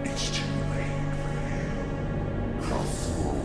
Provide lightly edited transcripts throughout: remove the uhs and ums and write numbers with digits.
It's too late for you. Cthulhu.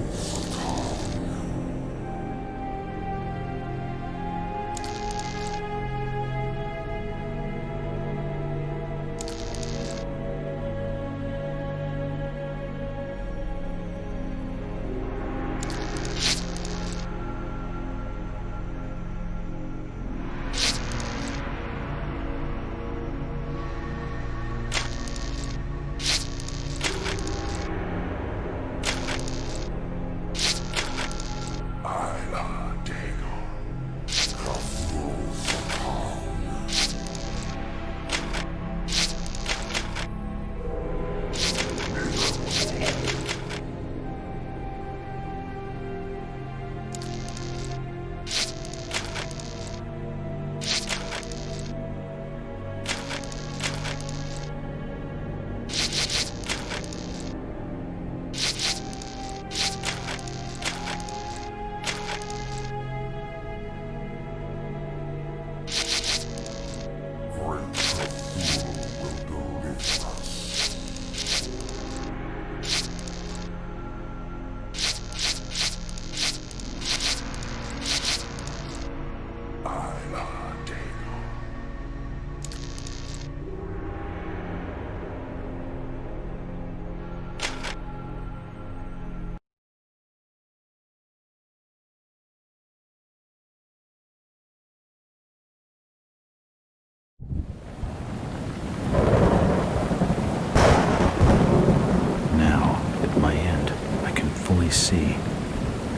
See.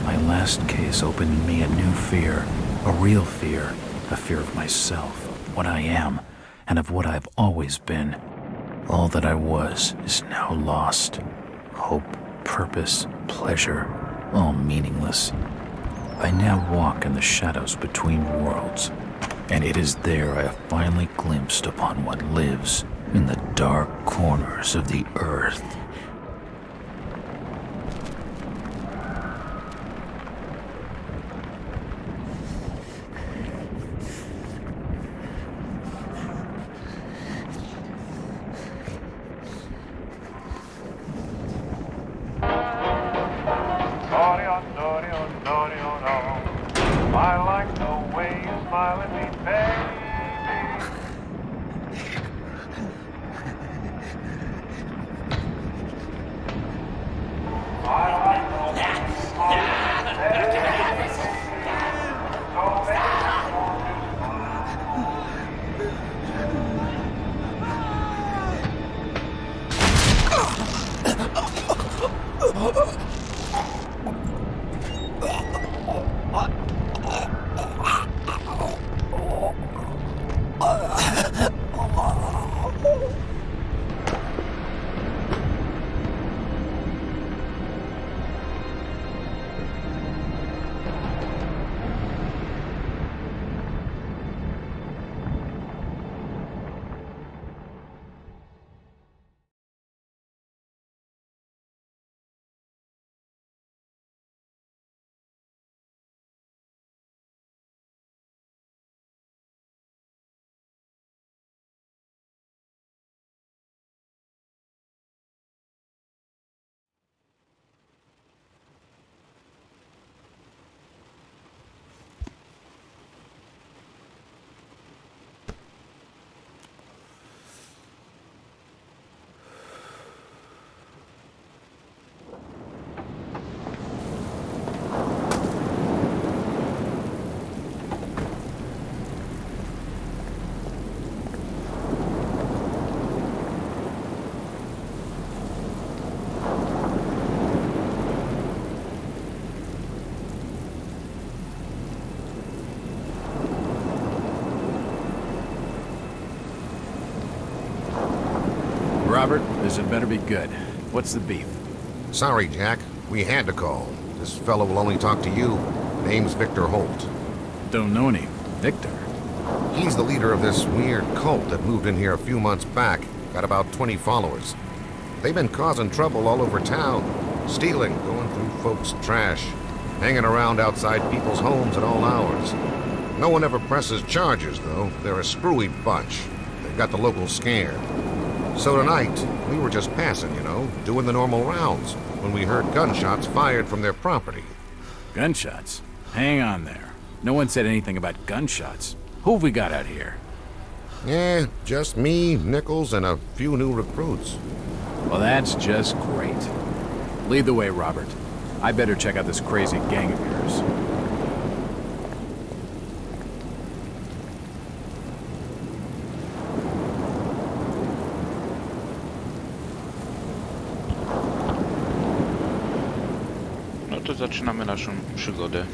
My last case opened in me a new fear, a real fear, a fear of myself, what I am, and of what I've always been. All that I was is now lost. Hope, purpose, pleasure, all meaningless. I now walk in the shadows between worlds, and it is there I have finally glimpsed upon what lives in the dark corners of the earth. I like the way you smile at me, baby. I like the way you smile at me, baby. So baby, Robert, this had better be good. What's the beef? Sorry, Jack. We had to call. This fellow will only talk to you. Name's Victor Holt. Don't know any Victor. He's the leader of this weird cult that moved in here a few months back. Got about 20 followers. They've been causing trouble all over town. Stealing, going through folks' trash, hanging around outside people's homes at all hours. No one ever presses charges, though. They're a screwy bunch. They've got the locals scared. So tonight, we were just passing, doing the normal rounds, when we heard gunshots fired from their property. Gunshots? Hang on there. No one said anything about gunshots. Who have we got out here? Yeah, just me, Nichols, and a few new recruits. Well, that's just great. Lead the way, Robert. I better check out this crazy gang of yours. No to zaczynamy naszą przygodę.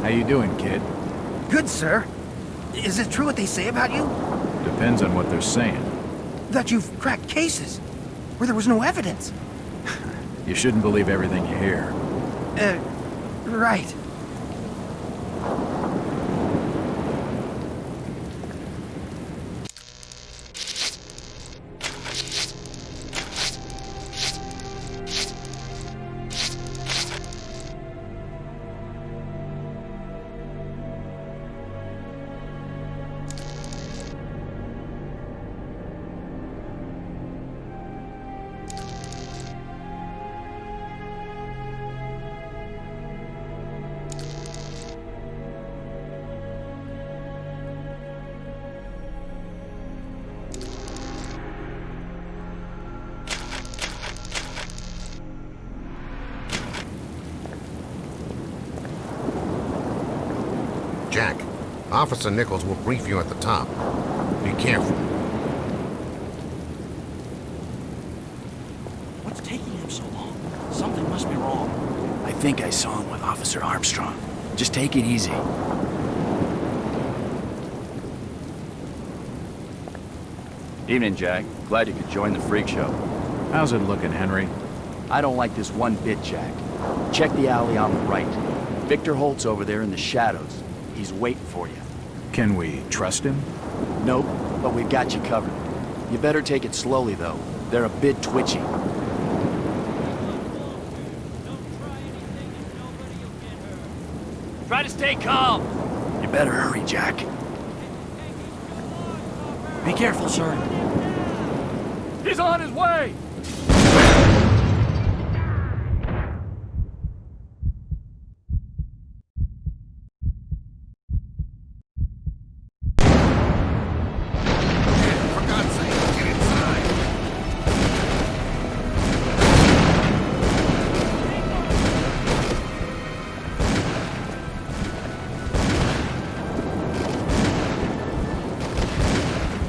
How you doing, kid? Good, sir. Is it true what they say about you? Depends on what they're saying. That you've cracked cases where there was no evidence. You shouldn't believe everything you hear. Right. Jack, Officer Nichols will brief you at the top. Be careful. What's taking him so long? Something must be wrong. I think I saw him with Officer Armstrong. Just take it easy. Evening, Jack. Glad you could join the freak show. How's it looking, Henry? I don't like this one bit, Jack. Check the alley on the right. Victor Holt's over there in the shadows. He's waiting for you. Can we trust him? Nope, but we've got you covered. You better take it slowly, though. They're a bit twitchy. Try to stay calm. You better hurry, Jack. Be careful, sir. He's on his way. For God's sake, get inside!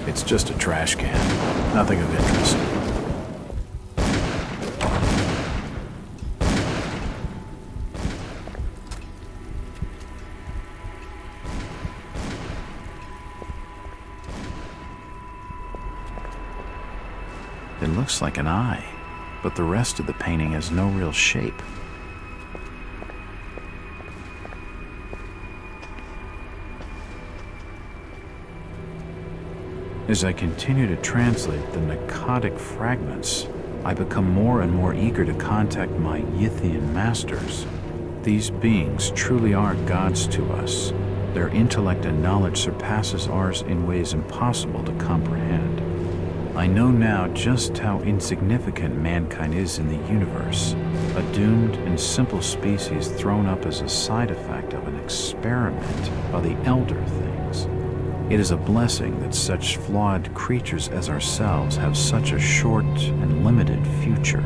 It's just a trash can. Nothing of interest. It looks like an eye, but the rest of the painting has no real shape. As I continue to translate the narcotic fragments, I become more and more eager to contact my Yithian masters. These beings truly are gods to us. Their intellect and knowledge surpasses ours in ways impossible to comprehend. I know now just how insignificant mankind is in the universe, a doomed and simple species thrown up as a side effect of an experiment by the elder things. It is a blessing that such flawed creatures as ourselves have such a short and limited future.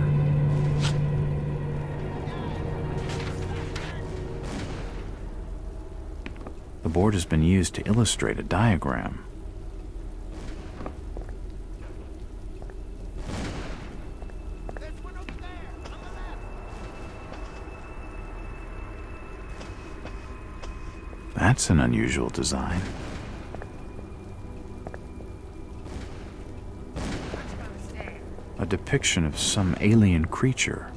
The board has been used to illustrate a diagram. That's an unusual design. A depiction of some alien creature.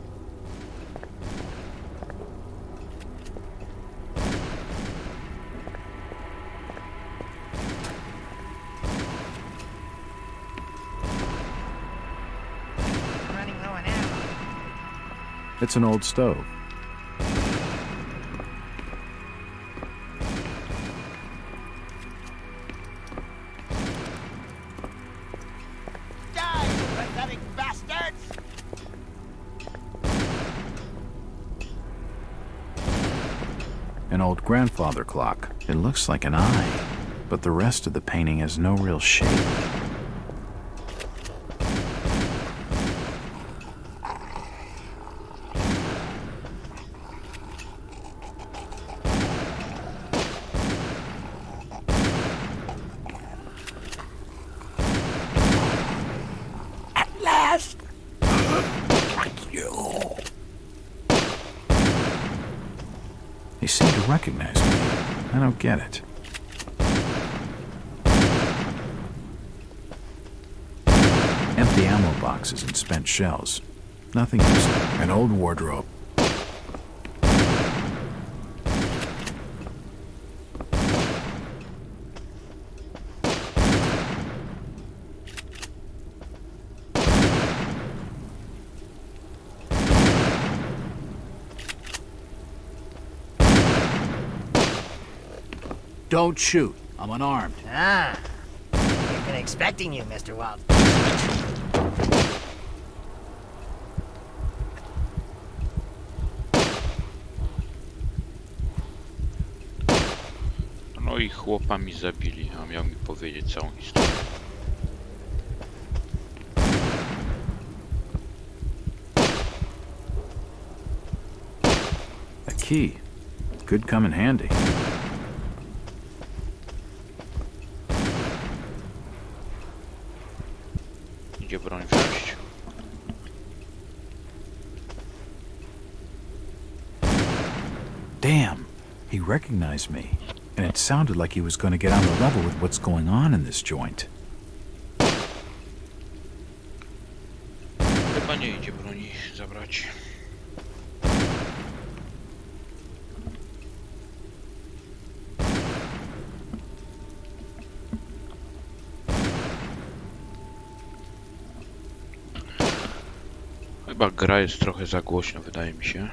Running low on ammo. It's an old stove. Die, you pathetic bastards! An old grandfather clock. It looks like an eye, but the rest of the painting has no real shape. At last! They seem to recognize me. I don't get it. Empty ammo boxes and spent shells. Nothing useful. An old wardrobe. Don't shoot. I'm unarmed. Ah. We've been expecting you, Mr. Walt. No i chłopa mi zabili, a miał mi powiedzieć całą historię. A key. Could come in handy. Idzie broń wziąć. Damn, he recognized me. And it sounded like he was going to get on the level with what's going on in this joint. Chyba nie idzie broni zabrać. Chyba gra jest trochę za głośno, wydaje mi się.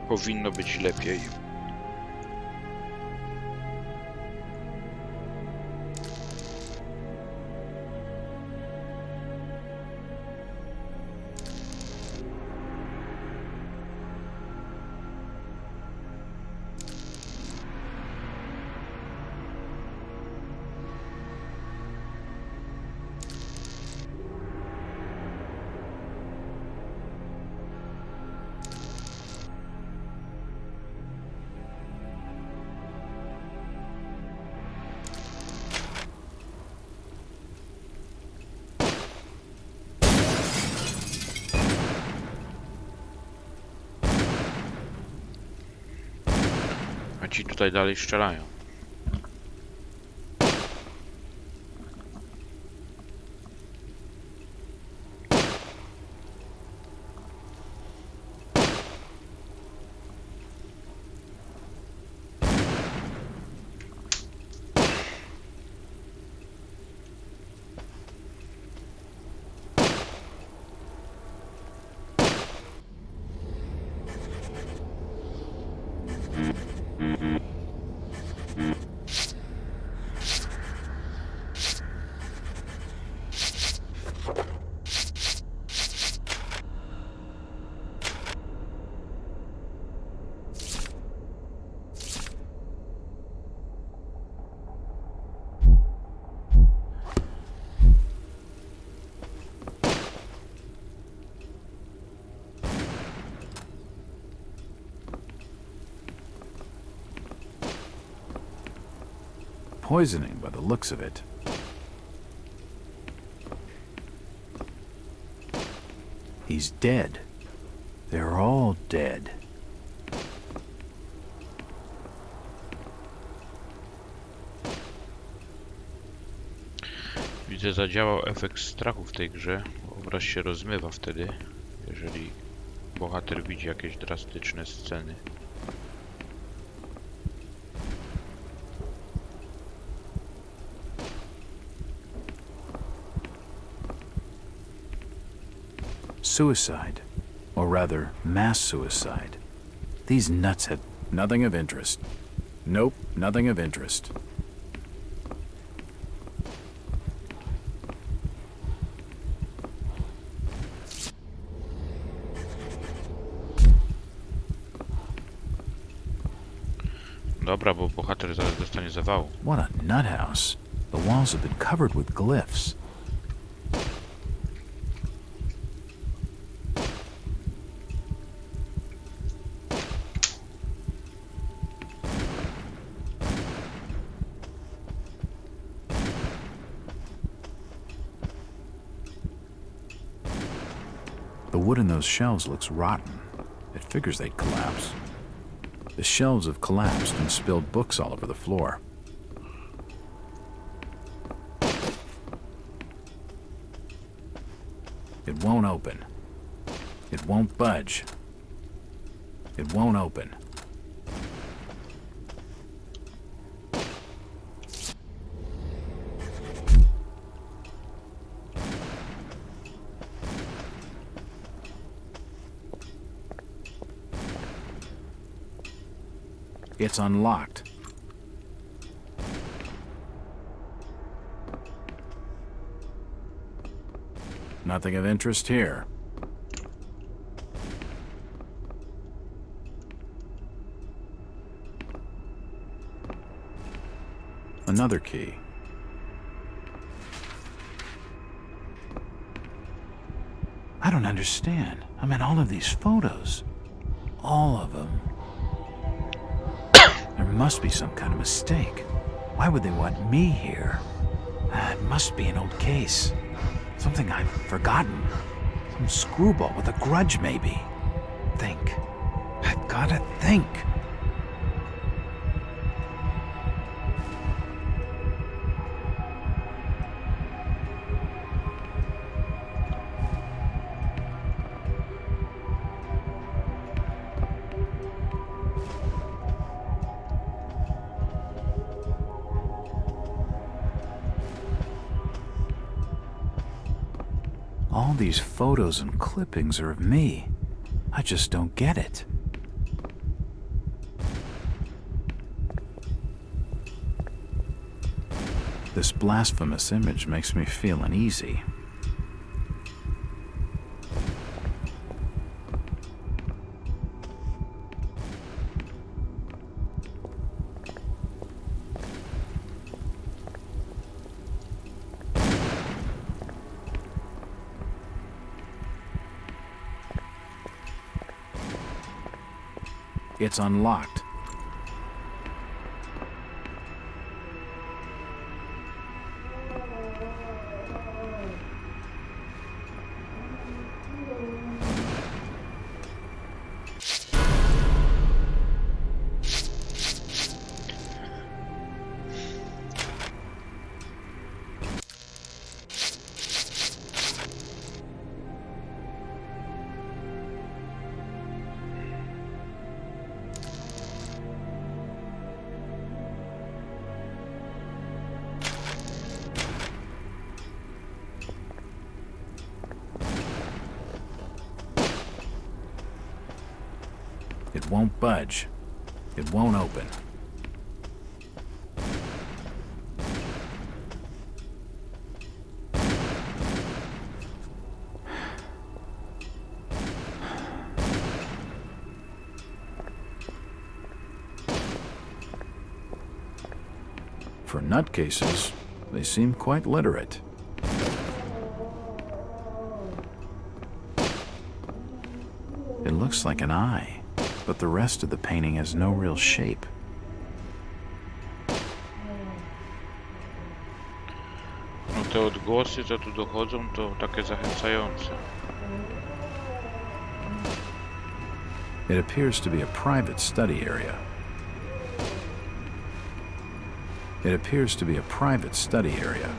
Powinno być lepiej. A ci tutaj dalej strzelają. Poisoning by the looks of it. He's dead. They're all dead. Widzę, zadziałał efekt strachu w tej grze. Obraz się rozmywa wtedy, jeżeli bohater widzi jakieś drastyczne sceny. Suicide. Or rather, mass suicide. These nuts had nothing of interest. Nope, nothing of interest. Dobra, bo bohater zaraz dostanie zawału. What a nut house. The walls have been covered with glyphs. The wood in those shelves looks rotten. It figures they'd collapse. The shelves have collapsed and spilled books all over the floor. It won't open. It won't budge. It won't open. It's unlocked. Nothing of interest here. Another key. I don't understand. I mean, all of these photos. All of them. There must be some kind of mistake. Why would they want me here? It must be an old case. Something I've forgotten. Some screwball with a grudge, maybe. Think. I've gotta think. All these photos and clippings are of me. I just don't get it. This blasphemous image makes me feel uneasy. It's unlocked. It won't budge. It won't open. For nutcases, they seem quite literate. It looks like an eye, but the rest of the painting has no real shape. No te odgłosy, co tu dochodzą, to takie zachęcające. It appears to be a private study area. It appears to be a private study area.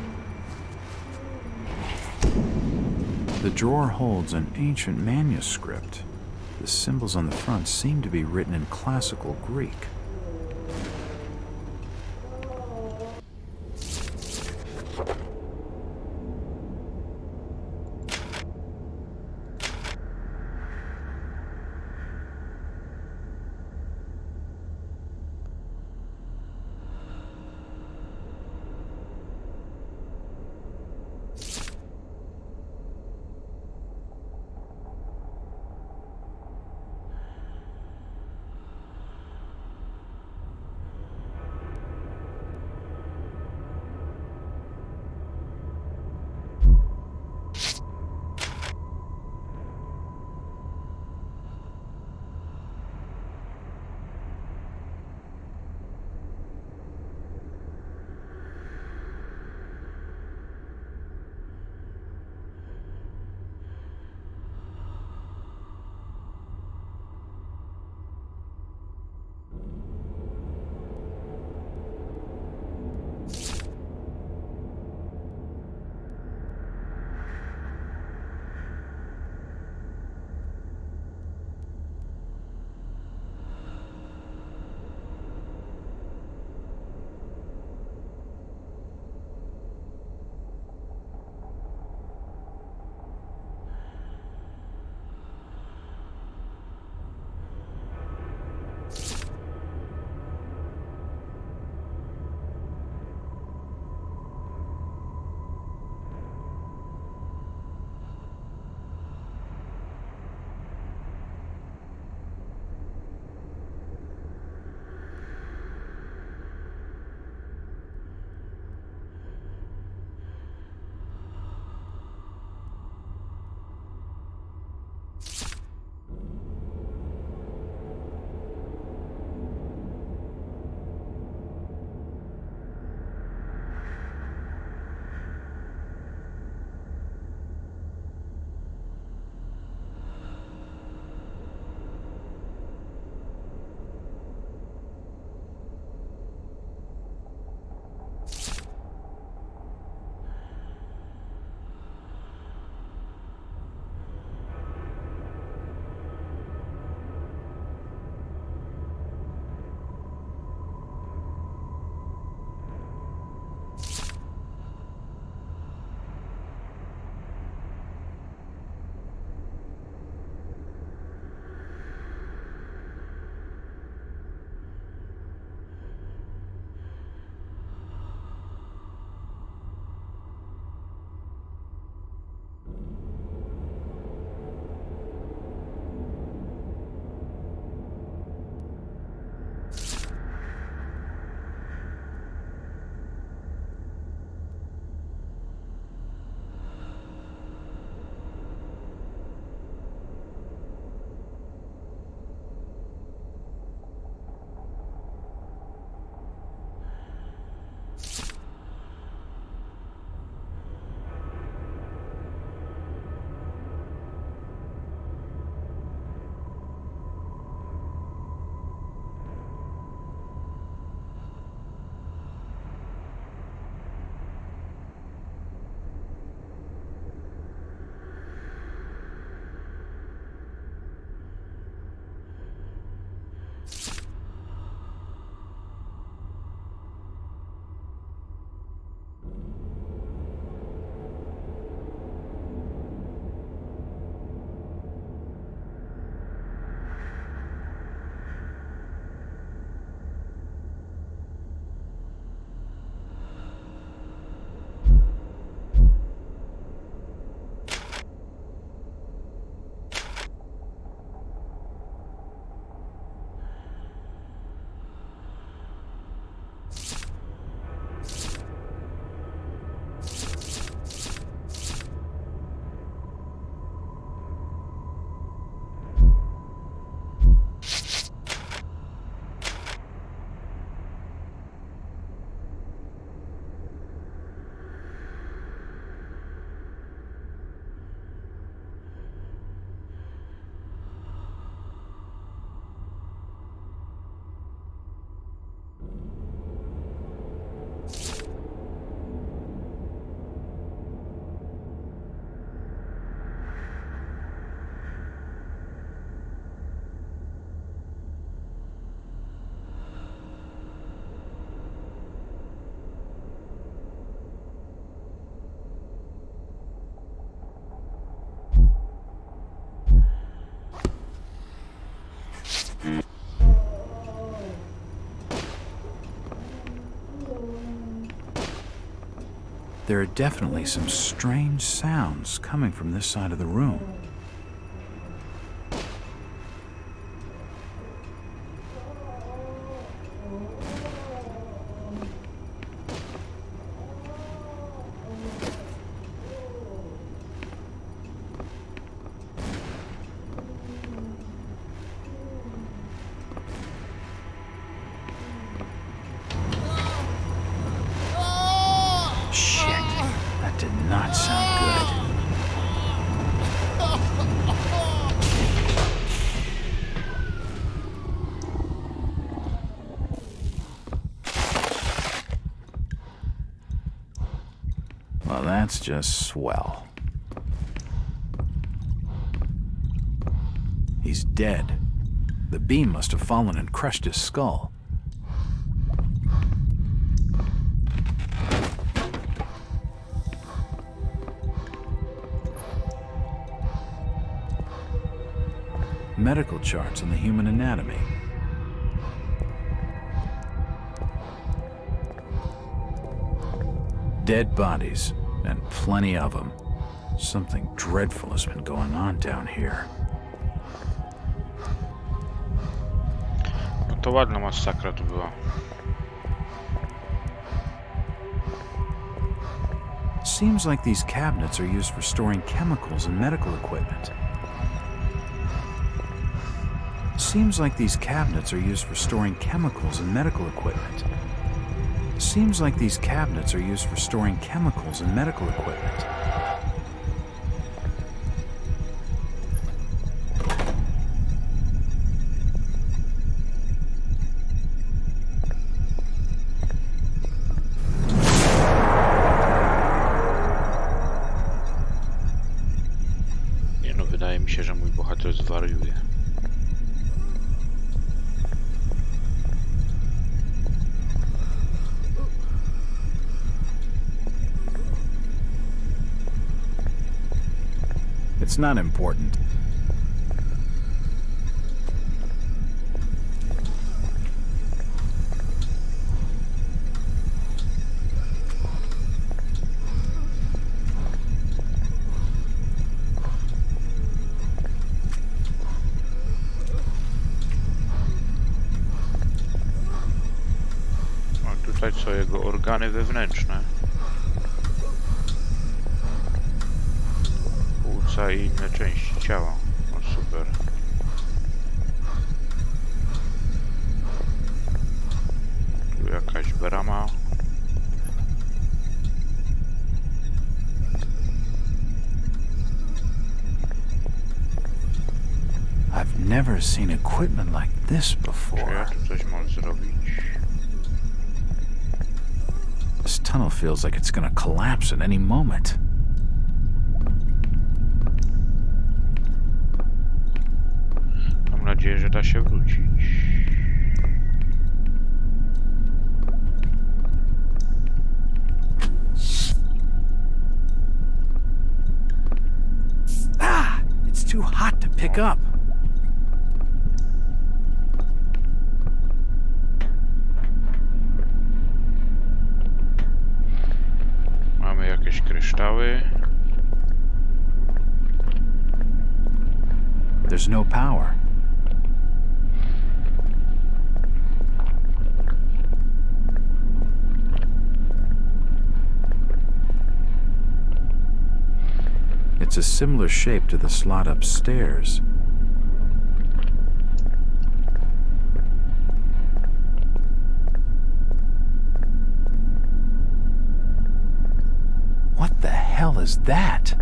The drawer holds an ancient manuscript. The symbols on the front seem to be written in classical Greek. There are definitely some strange sounds coming from this side of the room. Did not sound good. Well, that's just swell. He's dead. The beam must have fallen and crushed his skull. Medical charts on the human anatomy. Dead bodies, and plenty of them. Something dreadful has been going on down here. No to ładna masakra tu była. Seems like these cabinets are used for storing chemicals and medical equipment. Seems like these cabinets are used for storing chemicals and medical equipment. Seems like these cabinets are used for storing chemicals and medical equipment. Nie no, wydaje mi się, że mój bohater zwariuje. It's not important. A tutaj co, jego organy wewnętrzne. Płuca i inne części ciała. No super. Tu jakaś brama. I've never seen equipment like this Czy ja before. tu coś mam zrobić? This tunnel feels like it's gonna collapse at any moment. Mam nadzieję, że da się wrócić. Ah! It's too hot to pick up. Mamy jakieś kryształy. There's no power. It's a similar shape to the slot upstairs. What the hell is that?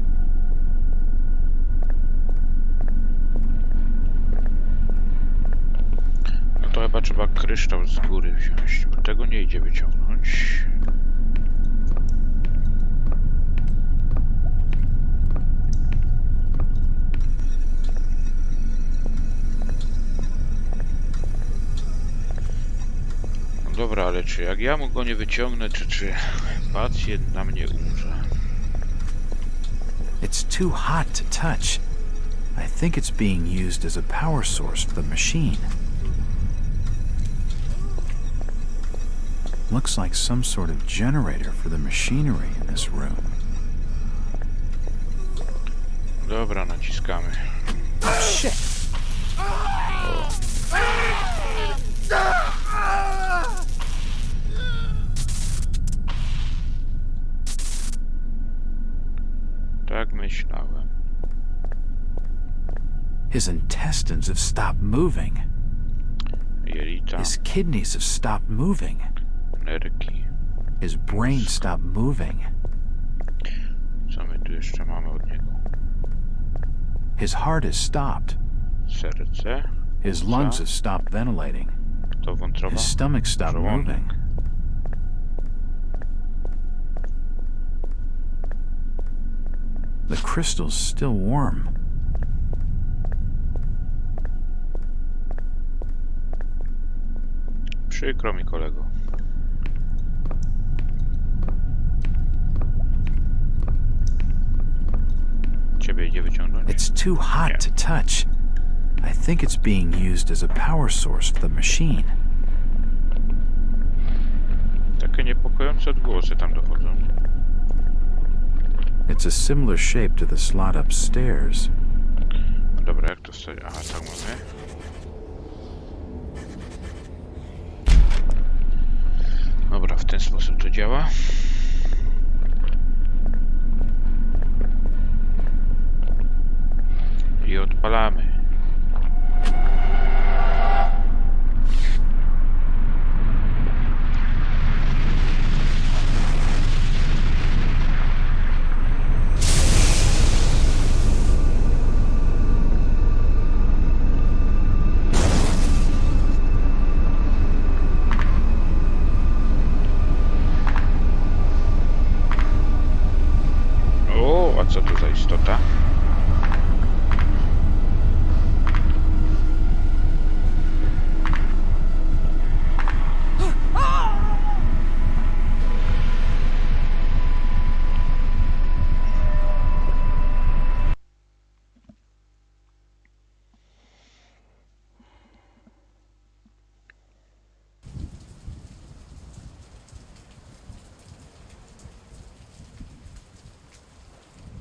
No to chyba trzeba kryształ z góry wziąć, bo tego nie idzie wyciągnąć. No dobra, ale czy jak ja mu go nie wyciągnę, czy pacjent na mnie umrze? It's too hot to touch. I think it's being used as a power source for the machine. Looks like some sort of generator for the machinery in this room. Dobra, naciskamy. Shit! Tak myślałem. His intestines have stopped moving. Jelita, His kidneys have stopped moving. nerki. His brain stopped moving. Co my tu jeszcze mamy od niego? His heart has stopped. Serce. His płuca, lungs have stopped ventilating. To wątroba. His stomach stopped żołądek. moving. The crystal's still warm. Przykro mi, kolego. Ciebie idzie wyciągnąć? It's too hot to touch. I think it's being used as a power source for the machine. Takie niepokojące odgłosy tam dochodzą. It's a similar shape to the slot upstairs. Dobra, jak to stoi? Aha, tak mamy. Dobra, w ten sposób to działa. I odpalamy. O, a co to za istota?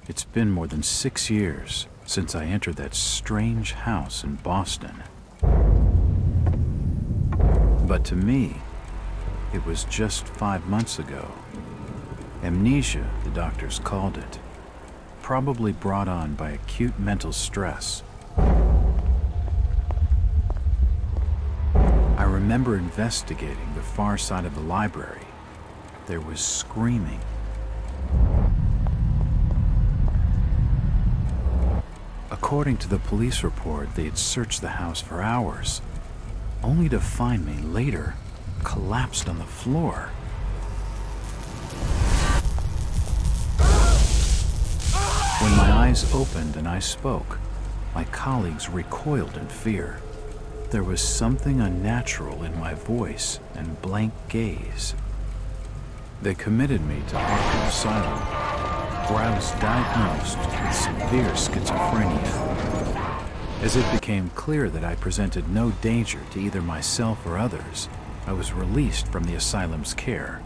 It's been more than 6 years since I entered that strange house in Boston. But to me, it was just 5 months ago. Amnesia, the doctors called it, probably brought on by acute mental stress. I remember investigating the far side of the library. There was screaming. According to the police report, they had searched the house for hours, only to find me later collapsed on the floor. When my eyes opened and I spoke, my colleagues recoiled in fear. There was something unnatural in my voice and blank gaze. They committed me to Arkham Asylum, where I was diagnosed with severe schizophrenia. As it became clear that I presented no danger to either myself or others, I was released from the asylum's care.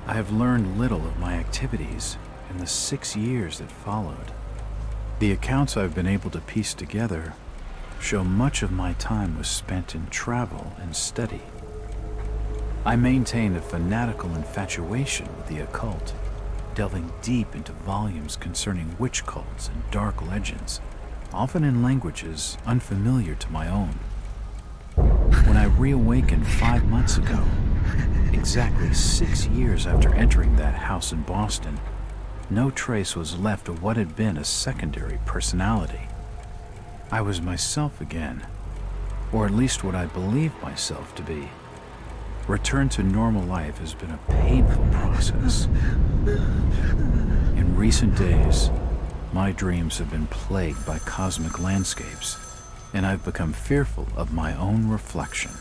I have learned little of my activities in the 6 years that followed. The accounts I've been able to piece together show much of my time was spent in travel and study. I maintained a fanatical infatuation with the occult, delving deep into volumes concerning witch cults and dark legends, often in languages unfamiliar to my own. When I reawakened 5 months ago, exactly 6 years after entering that house in Boston, no trace was left of what had been a secondary personality. I was myself again, or at least what I believed myself to be. Return to normal life has been a painful process. In recent days, my dreams have been plagued by cosmic landscapes, and I've become fearful of my own reflection.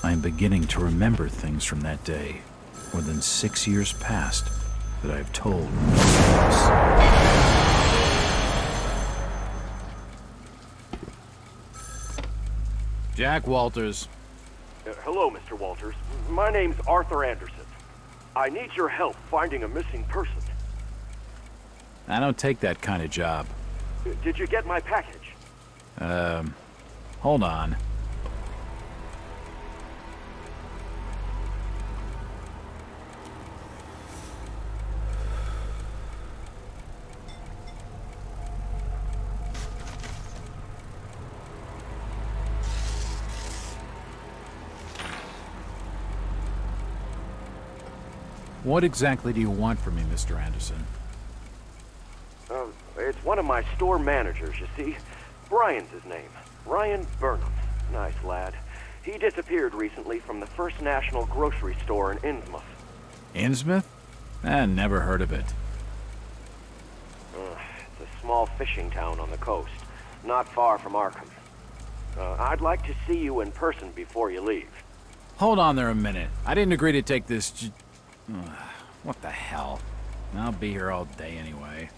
I am beginning to remember things from that day, more than 6 years past, that I have told no one else. Jack Walters. Hello, Mr. Walters. My name's Arthur Anderson. I need your help finding a missing person. I don't take that kind of job. Did you get my package? Hold on. What exactly do you want from me, Mr. Anderson? It's one of my store managers, you see. Brian's his name. Ryan Burnham. Nice lad. He disappeared recently from the First National grocery store in Innsmouth. Innsmouth? Never heard of it. It's a small fishing town on the coast, not far from Arkham. I'd like to see you in person before you leave. Hold on there a minute. I didn't agree to take this what the hell? I'll be here all day anyway.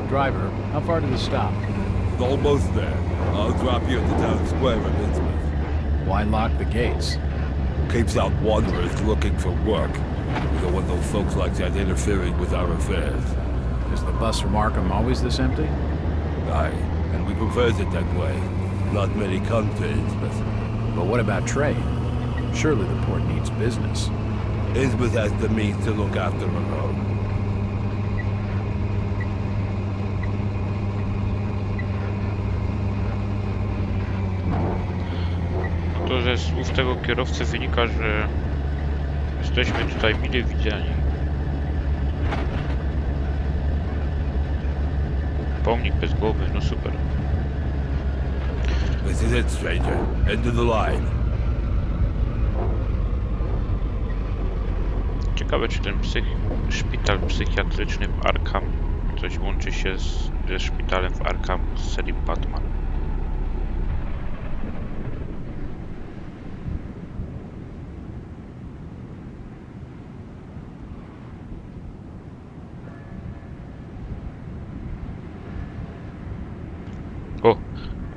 Driver, how far to the stop? Almost there. I'll drop you at the town square of Innsmouth. Why lock the gates? Keeps out wanderers looking for work. We don't want those folks like that interfering with our affairs. Is the bus from Arkham always this empty? Aye, and we prefers it that way. Not many come to Innsmouth. But what about trade? Surely the port needs business. Innsmouth has the means to look after her own. To ze słów tego kierowcy wynika, że jesteśmy tutaj mile widziani. Pomnik bez głowy, no super. This is it, stranger. End of the line. Ciekawe, czy ten szpital psychiatryczny w Arkham coś łączy się ze szpitalem w Arkham z serii Batman. O!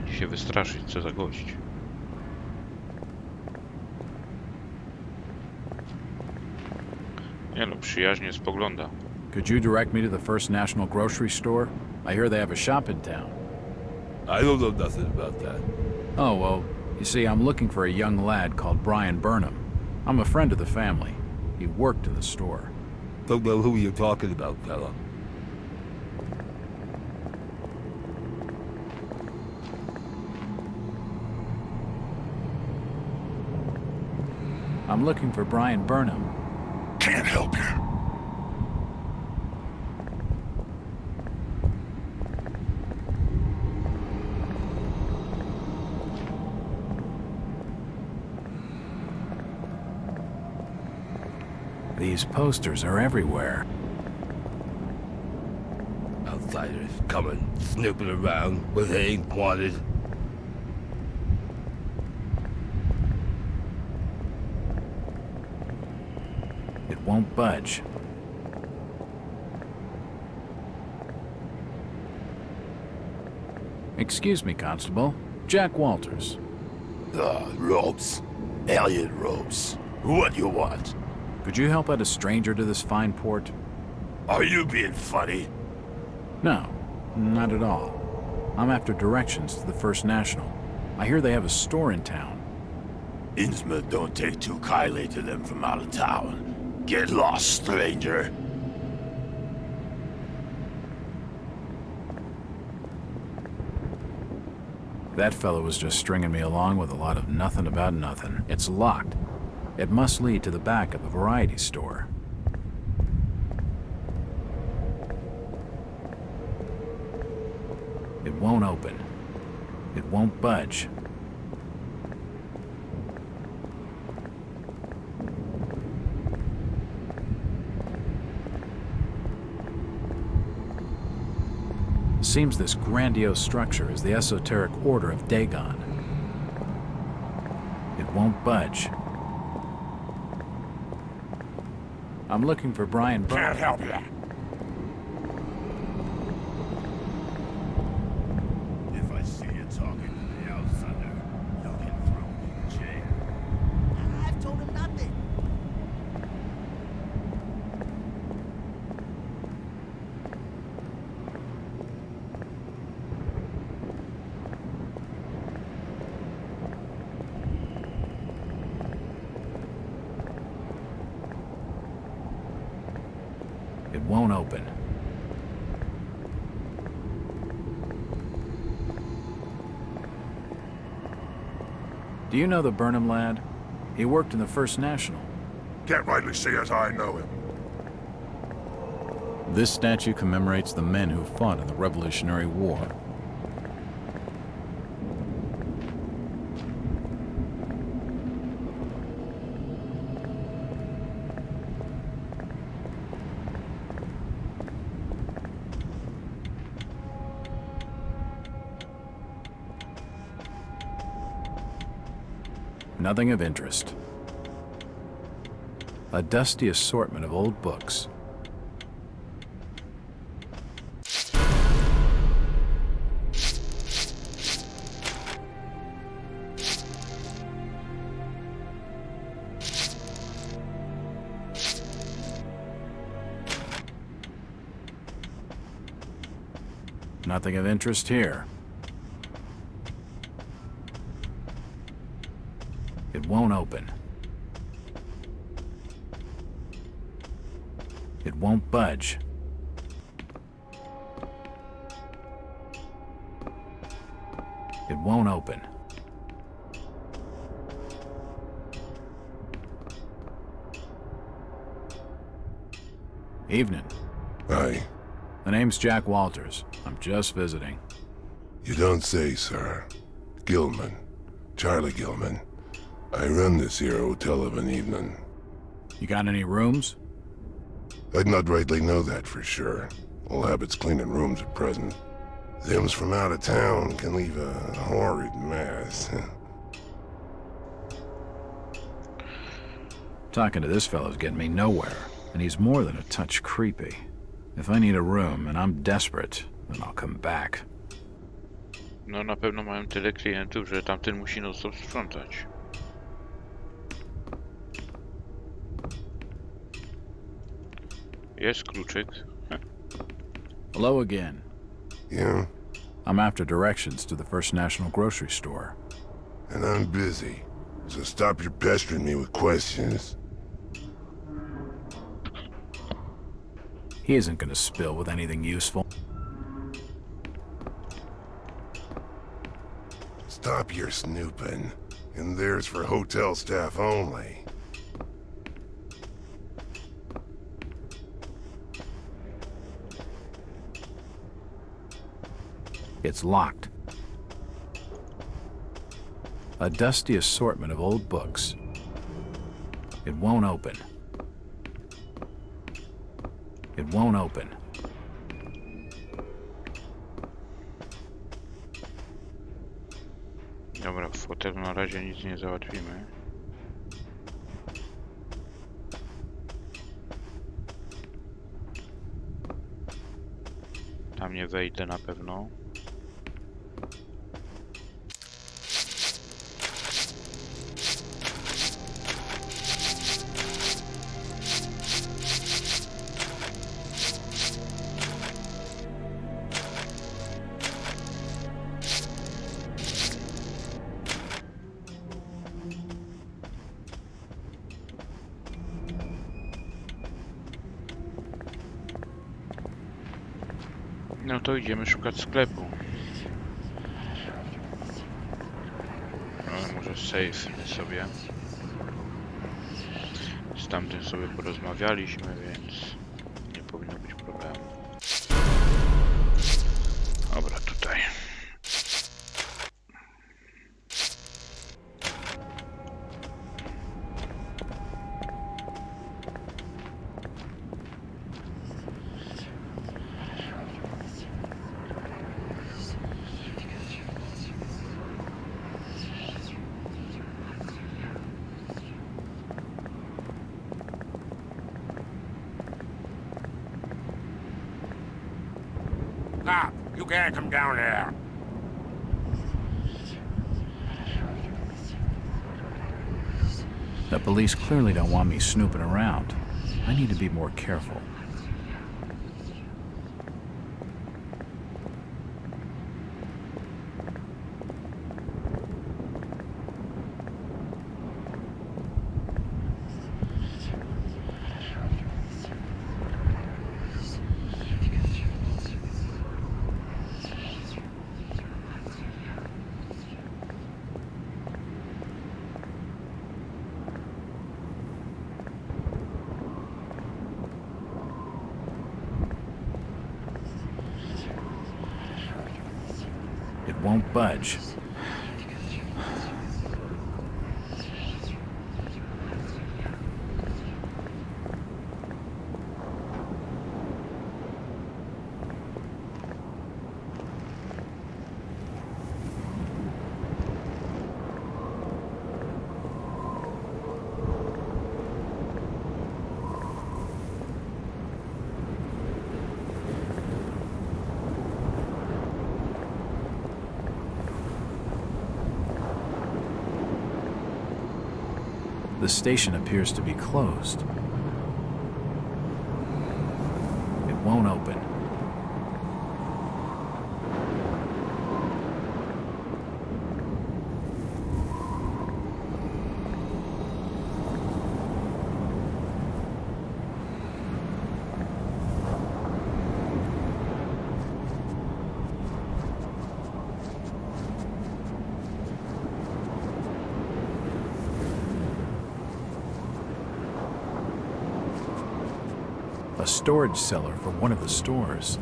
Idzie się wystraszyć, co za gość. Nie no, przyjaźnie spogląda. Could you direct me to the First National Grocery Store? I hear they have a shop in town. I don't know nothing about that. Oh, well, you see, I'm looking for a young lad called Brian Burnham. I'm a friend of the family. He worked in the store. Don't know who you're talking about, fella. I'm looking for Brian Burnham. Can't help you. These posters are everywhere. Outsiders coming, snooping around where they ain't wanted. It won't budge. Excuse me, Constable. Jack Walters. Robes. Alien robes. What you want? Could you help out a stranger to this fine port? Are you being funny? No, not at all. I'm after directions to the First National. I hear they have a store in town. Innsmouth don't take too kindly to them from out of town. Get lost, stranger. That fellow was just stringing me along with a lot of nothing about nothing. It's locked. It must lead to the back of the variety store. It won't open. It won't budge. Seems this grandiose structure is the esoteric order of Dagon. It won't budge. I'm looking for Brian Burnham. Can't help you. If I see you talking to the outsider, you can throw me in jail. I've told him nothing. It won't open. Do you know the Burnham lad? He worked in the First National. Can't rightly say as I know him. This statue commemorates the men who fought in the Revolutionary War. Nothing of interest. A dusty assortment of old books. Nothing of interest here. It won't open. It won't budge. It won't open. Evening. Aye. The name's Jack Walters. I'm just visiting. You don't say, sir. Gilman. Charlie Gilman. I run this here hotel of an evening. You got any rooms? I'd not rightly know that for sure. All habits cleaning rooms at present. Them's from out of town can leave a horrid mess. Talking to this fellow's getting me nowhere, and he's more than a touch creepy. If I need a room and I'm desperate, then I'll come back. No na pewno mają tyle klientów, że tamten musi non-stop sprzątać. Jest kluczyk. Hello again. Yeah? I'm after directions to the First National Grocery Store. And I'm busy. So stop your pestering me with questions. He isn't gonna spill with anything useful. Stop your snooping. And there's for hotel staff only. It's locked. A dusty assortment of old books. It won't open. It won't open. Dobra, w fotelu na razie nic nie załatwimy. Tam nie wejdę na pewno. No to idziemy szukać sklepu. No, może safe sobie. Z tamtym sobie porozmawialiśmy, więc nie powinno być problemu. Dobra, tutaj. Stop! You can't come down there! The police clearly don't want me snooping around. I need to be more careful. It won't budge. The station appears to be closed. It won't open. A storage cellar for one of the stores.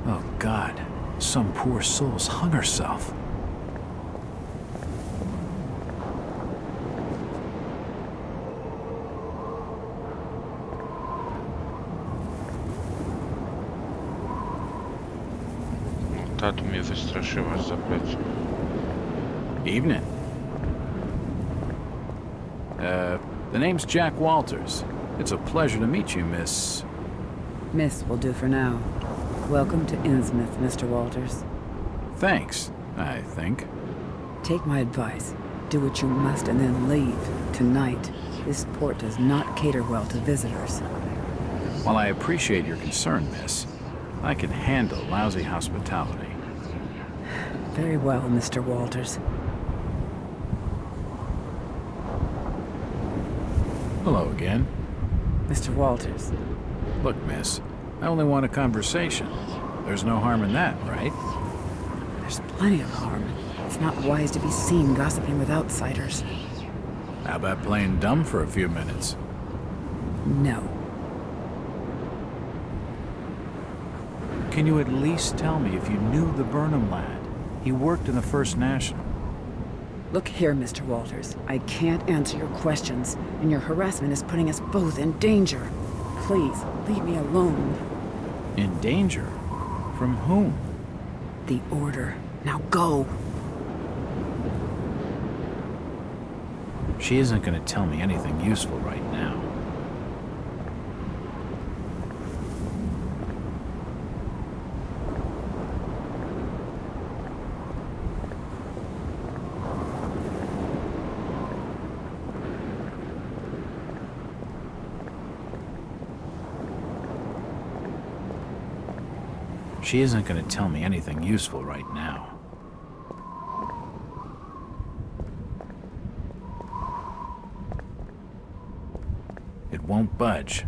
Oh God, some poor soul's hung herself. Ta tu mnie wystraszyła z zapleczu. Evening. The name's Jack Walters. It's a pleasure to meet you, Miss... Miss will do for now. Welcome to Innsmouth, Mr. Walters. Thanks, I think. Take my advice. Do what you must and then leave. Tonight. This port does not cater well to visitors. While I appreciate your concern, Miss, I can handle lousy hospitality. Very well, Mr. Walters. Hello again. Mr. Walters. Look, miss, I only want a conversation. There's no harm in that, right? There's plenty of harm. It's not wise to be seen gossiping with outsiders. How about playing dumb for a few minutes? No. Can you at least tell me if you knew the Burnham lad? He worked in the First National. Look here, Mr. Walters. I can't answer your questions, and your harassment is putting us both in danger. Please, leave me alone. In danger? From whom? The Order. Now go! She isn't going to tell me anything useful right now. She isn't going to tell me anything useful right now. It won't budge.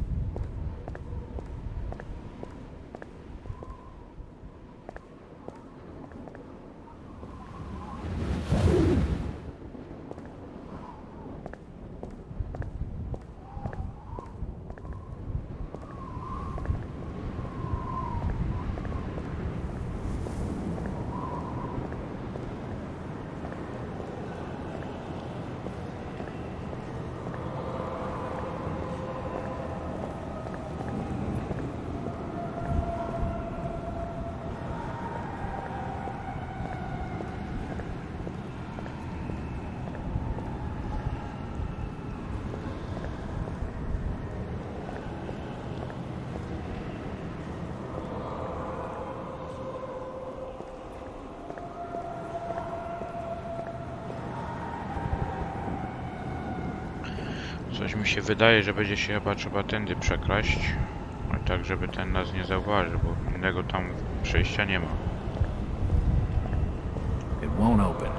Coś mi się wydaje, że będzie się chyba trzeba tędy przekraść. Tak, żeby ten nas nie zauważył, bo innego tam przejścia nie ma. It won't open.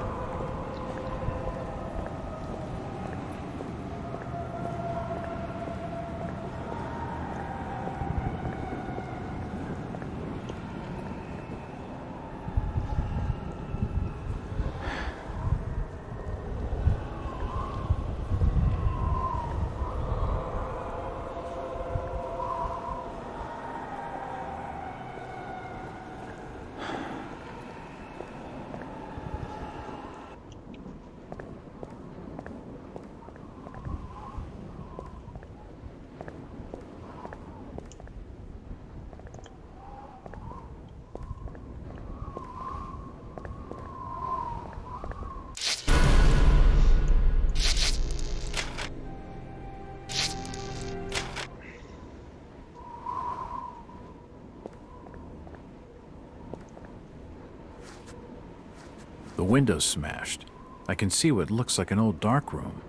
The window's smashed. I can see what looks like an old darkroom.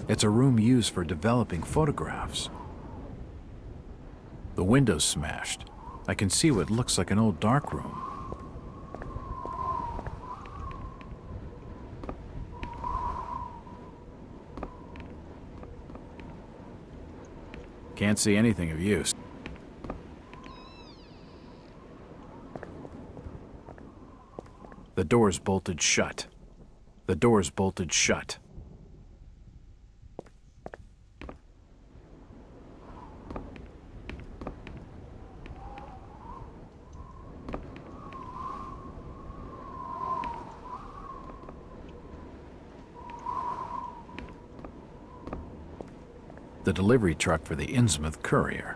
It's a room used for developing photographs. The window's smashed. I can see what looks like an old darkroom. Can't see anything of use. The door's bolted shut. The door's bolted shut. The delivery truck for the Innsmouth Courier.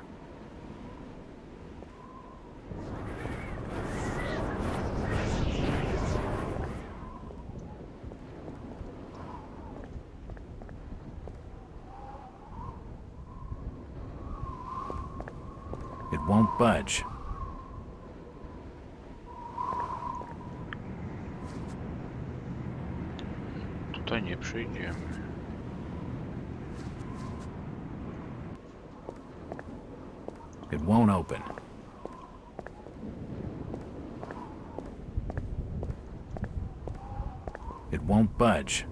It won't budge. Tutaj nie przyjdziemy. It won't open. It won't budge.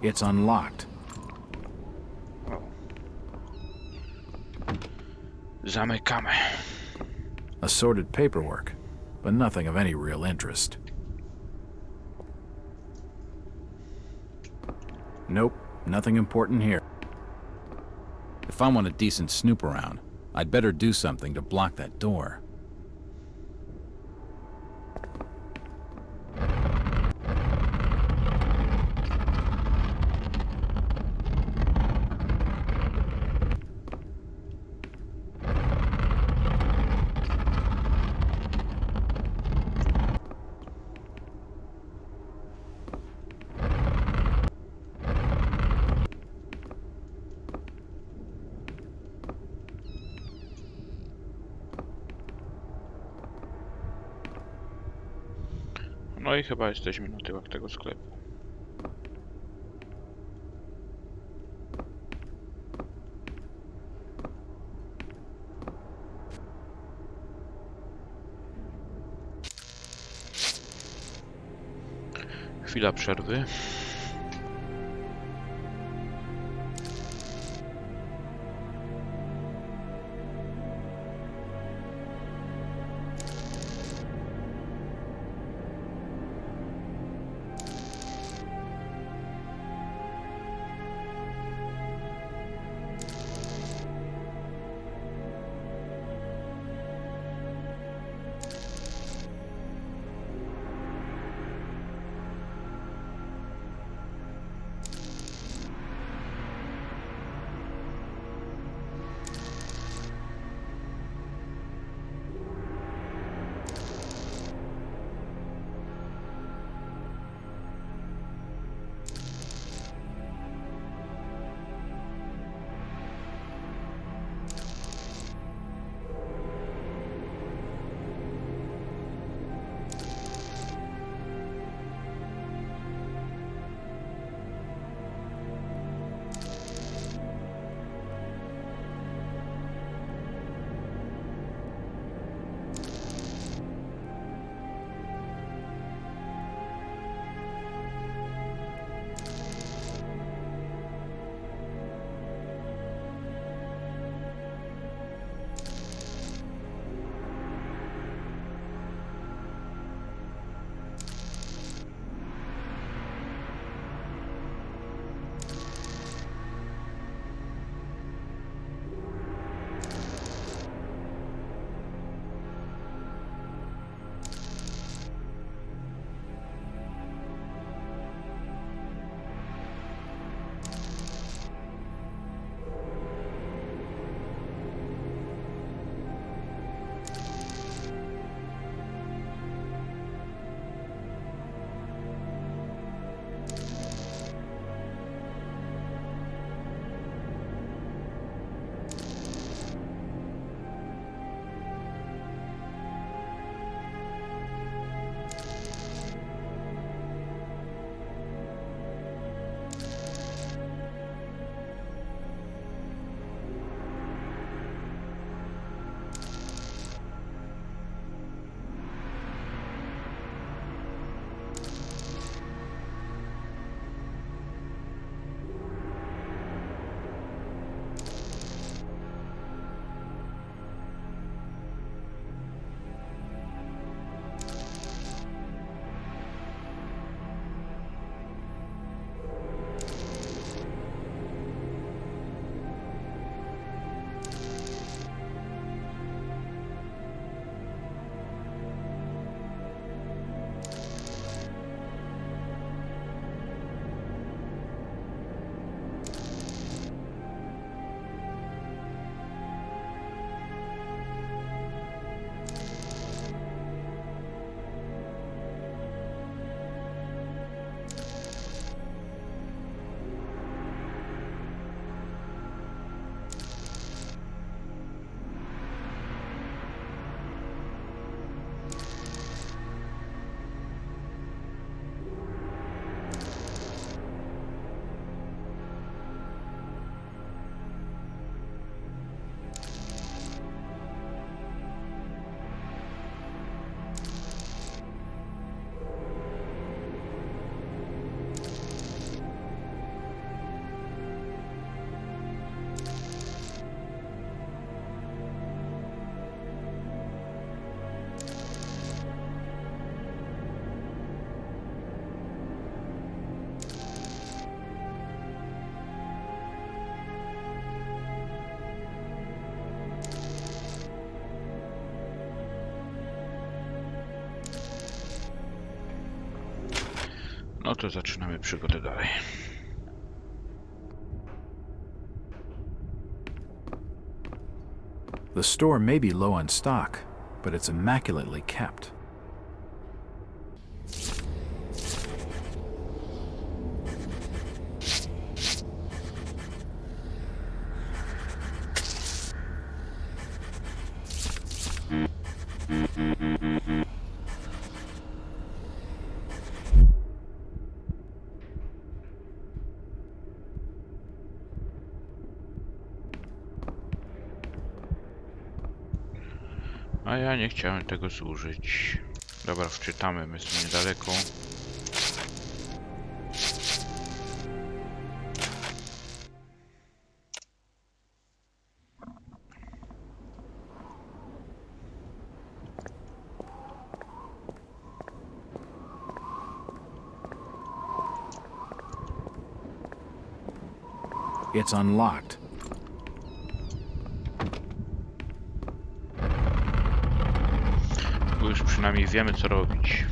It's unlocked. Zamykamy. Assorted paperwork, but nothing of any real interest. Nope, nothing important here. If I want a decent snoop around, I'd better do something to block that door. No i chyba jesteśmy na tyłach tego sklepu. Chwila przerwy. No to zaczynamy przygodę dalej. The store may be low on stock, but it's immaculately kept. A ja nie chciałem tego zużyć. Dobra, wczytamy, my tu niedaleko. It's unlocked. Tu już przynajmniej wiemy, co robić.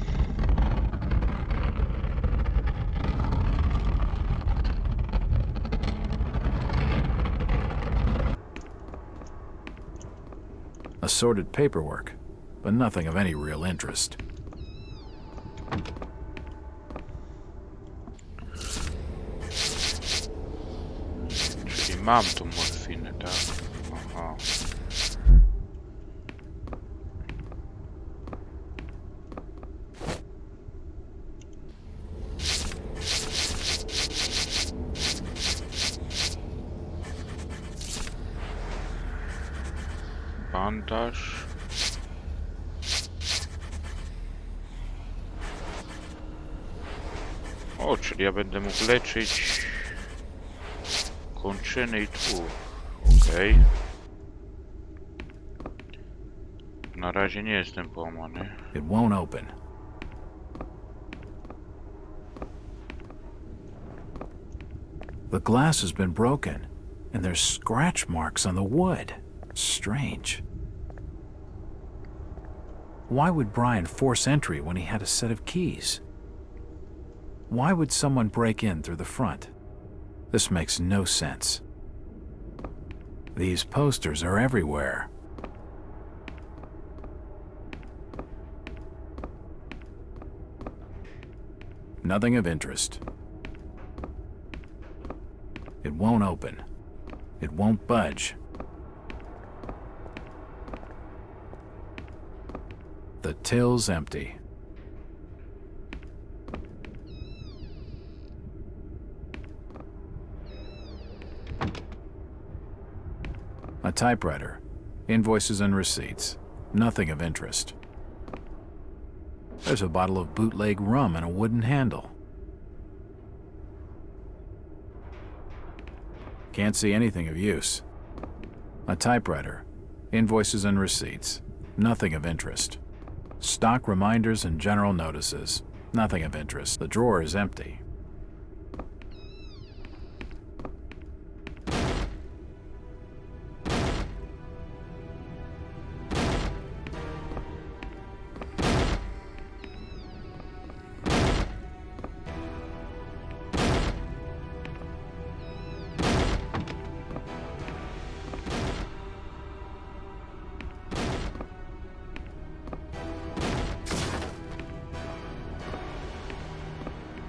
Assorted paperwork, but nothing of any real interest. Czyli mam tą morfinę, tak? Aha. Bandaż. O, czyli ja będę mógł leczyć kończyny i tłów. Okej. Na razie nie jestem połamany. It won't open. The glass has been broken, and there's scratch marks on the wood. Strange. Why would Brian force entry when he had a set of keys? Why would someone break in through the front? This makes no sense. These posters are everywhere. Nothing of interest. It won't open. It won't budge. The till's empty. A typewriter, invoices and receipts, nothing of interest. There's a bottle of bootleg rum and a wooden handle. Can't see anything of use. A typewriter, invoices and receipts, nothing of interest. Stock reminders and general notices, nothing of interest. The drawer is empty.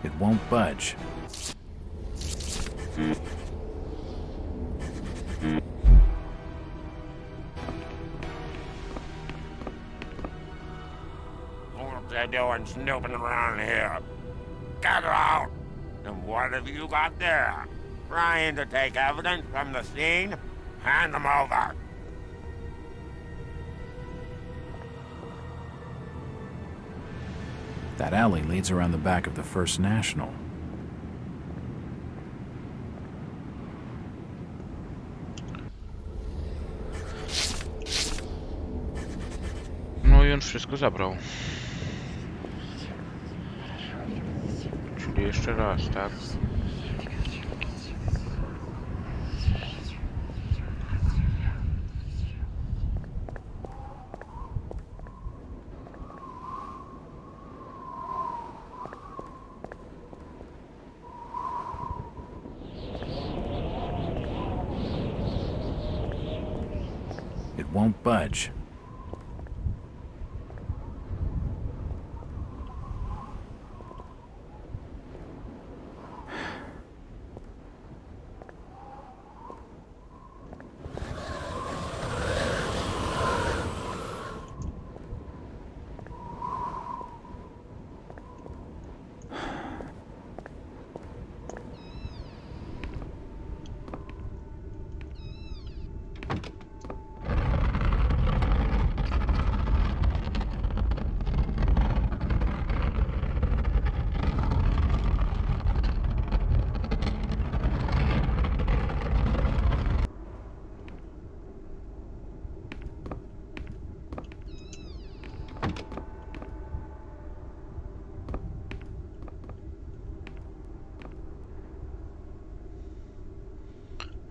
It won't budge. What they doing snooping around here? Get out! And what have you got there? Trying to take evidence from the scene? Hand them over. That alley leads around the back of the First National. No i on wszystko zabrał. Czyli jeszcze raz, tak? won't budge.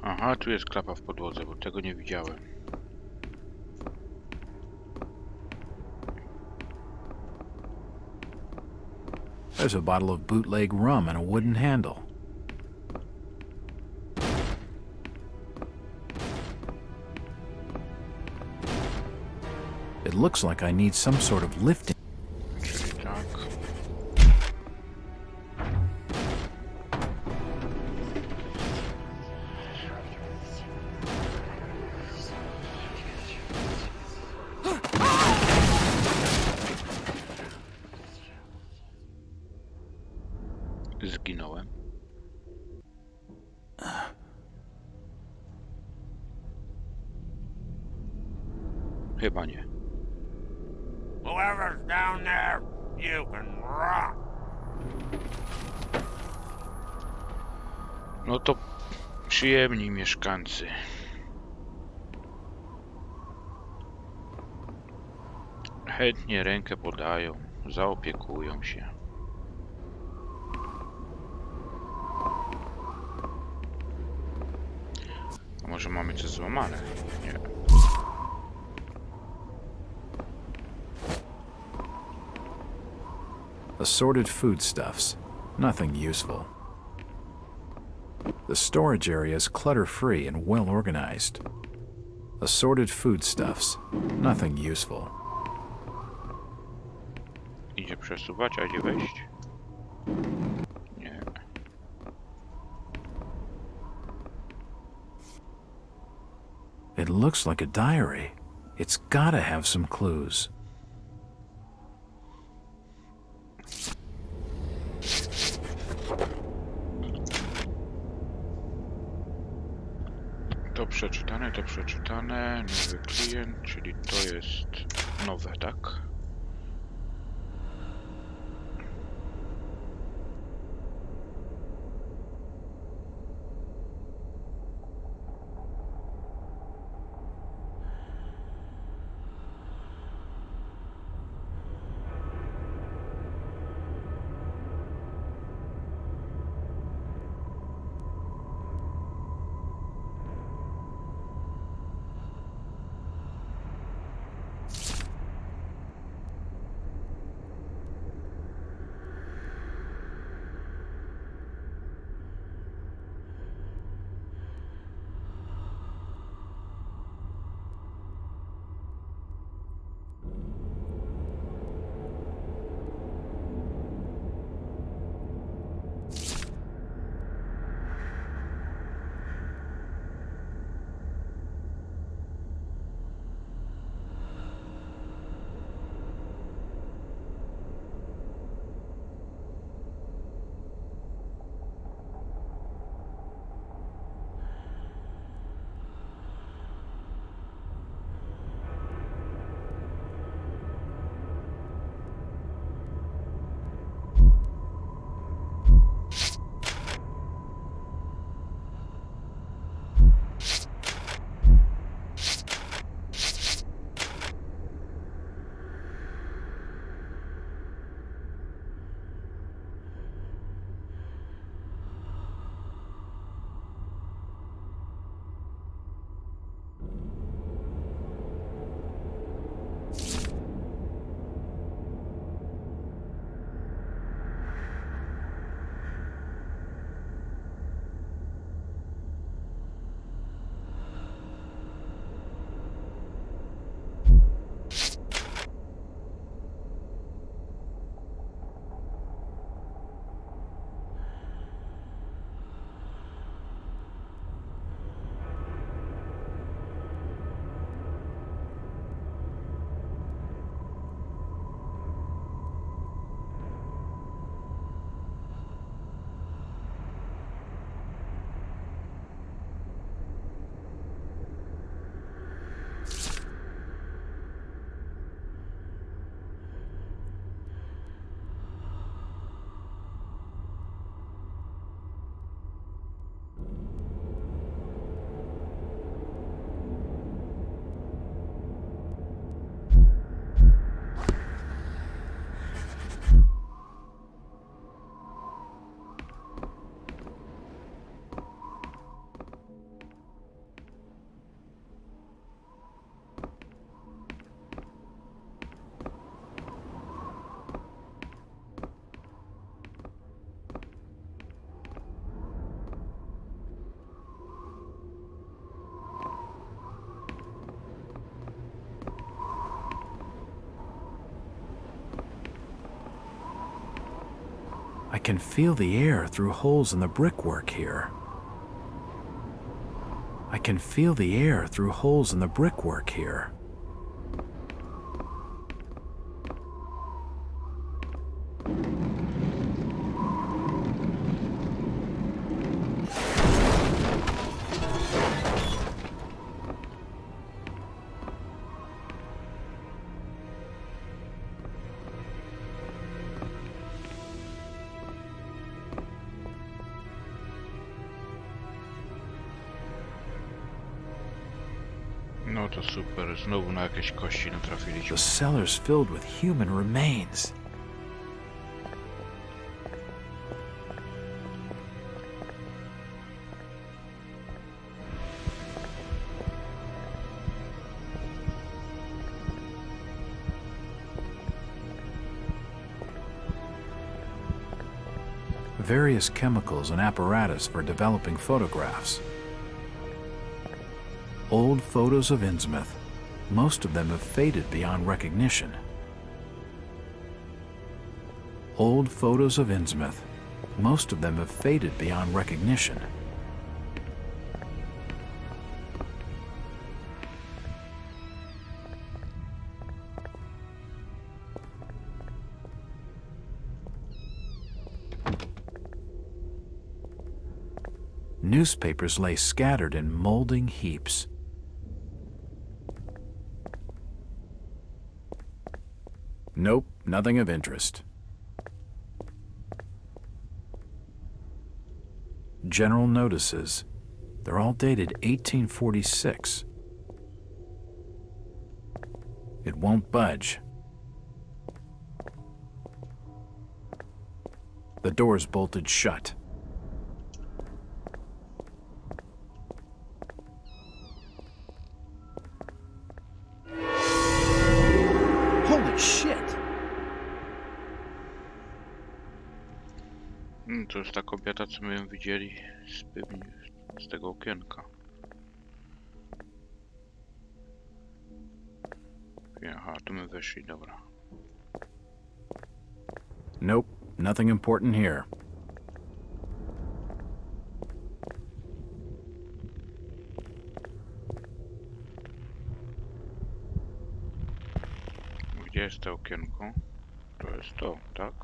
Aha, tu jest klapa w podłodze, bo tego nie widziałem. There's a bottle of bootleg rum and a wooden handle. It looks like I need some sort of lifting. Czyli tak. Zginąłem. Chyba nie. Whoever's down there, you can rock. No to przyjemni mieszkańcy. Chętnie rękę podają, zaopiekują się. A może mamy coś złamane? Nie. Assorted foodstuffs. Nothing useful. The storage area is clutter-free and well organized. Assorted foodstuffs. Nothing useful. Idzie przesuwać, a idzie wejść? Nie. It looks like a diary. It's gotta have some clues. To przeczytane, to przeczytane. Nowy klient, czyli to jest nowe, tak? can feel the air through holes in the brickwork here. I can feel the air through holes in the brickwork here. No to super, znowu na jakieś kości natrafiliśmy. The cellar's filled with human remains. Various chemicals and apparatus for developing photographs. Old photos of Innsmouth. Most of them have faded beyond recognition. Old photos of Innsmouth. Most of them have faded beyond recognition. Newspapers lay scattered in molding heaps. Nope, nothing of interest. General notices. They're all dated 1846. It won't budge. The door's bolted shut. Holy shit! To jest ta kobieta, co my ją widzieli z tego okienka. Aha, tu my weszli, dobra. Nope, nothing important here. Gdzie jest to okienko? To jest to, tak?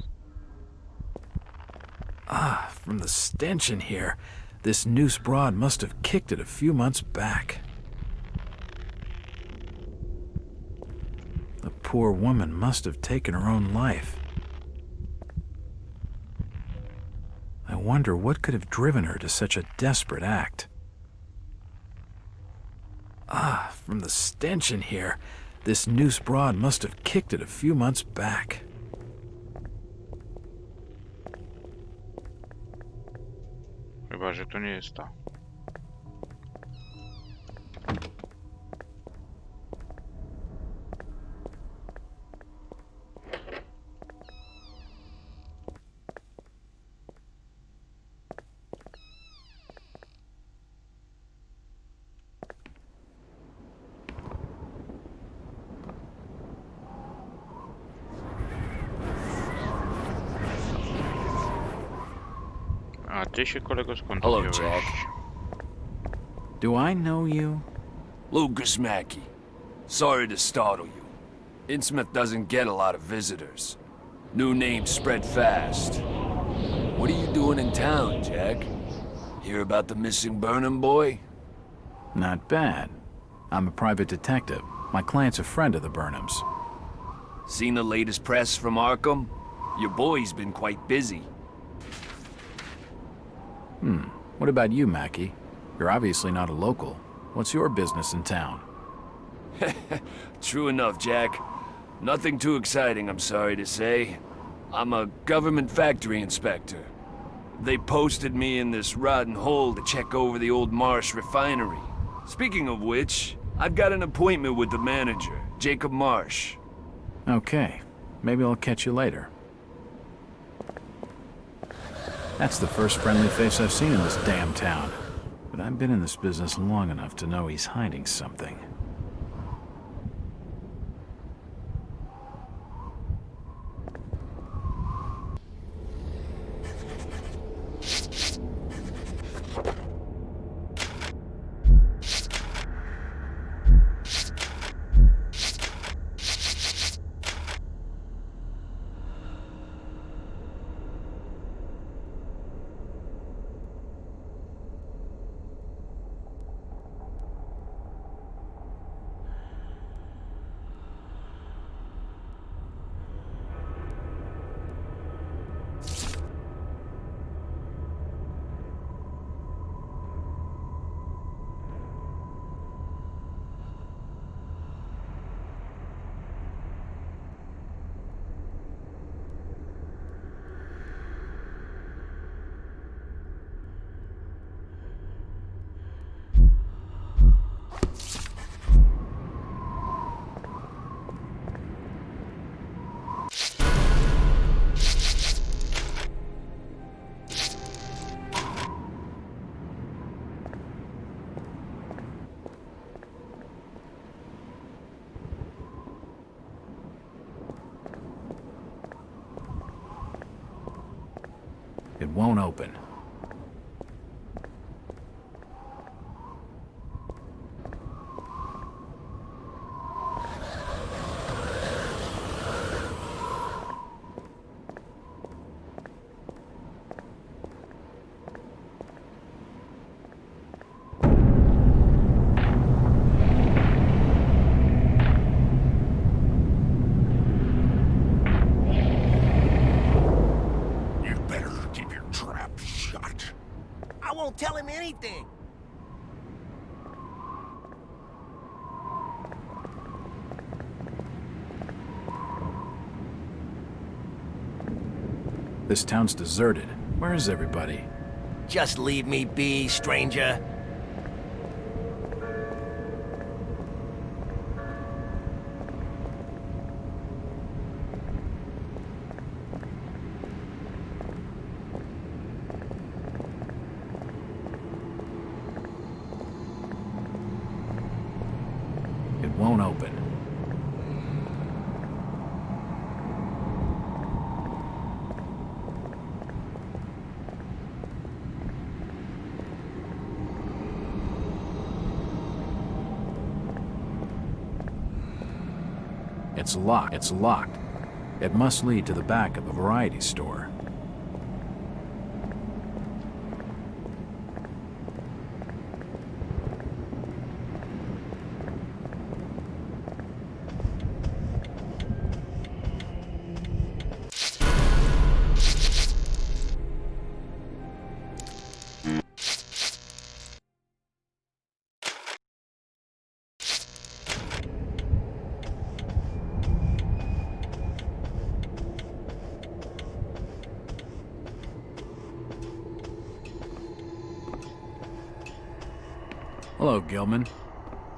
Ah, from the stench in here, this noose broad must have kicked it a few months back. The poor woman must have taken her own life. I wonder what could have driven her to such a desperate act. Ah, from the stench in here, this noose broad must have kicked it a few months back. Chyba, że to nie jest ta. A ty się, kolego, skąd Hello, wziąłeś? Jack. Do I know you? Lucas Mackey. Sorry to startle you. Innsmouth doesn't get a lot of visitors. New names spread fast. What are you doing in town, Jack? Hear about the missing Burnham boy? Not bad. I'm a private detective. My client's a friend of the Burnhams. Seen the latest press from Arkham? Your boy's been quite busy. What about you, Mackie? You're obviously not a local. What's your business in town? True enough, Jack. Nothing too exciting, I'm sorry to say. I'm a government factory inspector. They posted me in this rotten hole to check over the old Marsh refinery. Speaking of which, I've got an appointment with the manager, Jacob Marsh. Okay. Maybe I'll catch you later. That's the first friendly face I've seen in this damn town. But I've been in this business long enough to know he's hiding something. won't open. You better keep your trap shut. I won't tell him anything. This town's deserted. Where is everybody? Just leave me be, stranger. It won't open. It's locked. It's locked. It must lead to the back of a variety store. Hello, Gilman.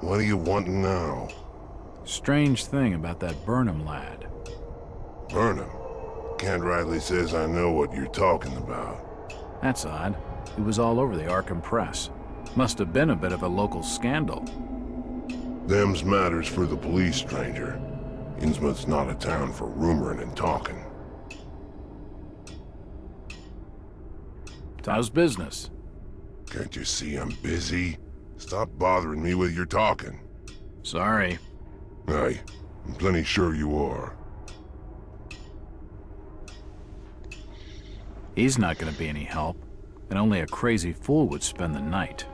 What do you want now? Strange thing about that Burnham lad. Burnham? Kent Riley says I know what you're talking about. That's odd. He was all over the Arkham Press. Must have been a bit of a local scandal. Them's matters for the police, stranger. Innsmouth's not a town for rumoring and talking. How's business? Can't you see I'm busy? Stop bothering me with your talking. Sorry. Aye, I'm plenty sure you are. He's not gonna be any help, and only a crazy fool would spend the night.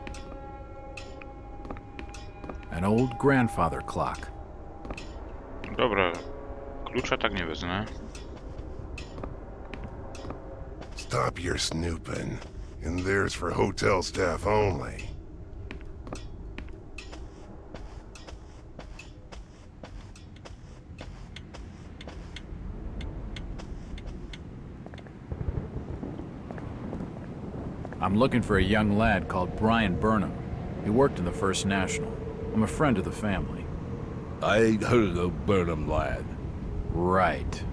An old grandfather clock. Dobra, klucza tak nie wezmę. Stop your snooping. And there's for hotel staff only. I'm looking for a young lad called Brian Burnham. He worked in the First National. I'm a friend of the family. I ain't heard of Burnham, lad. Right.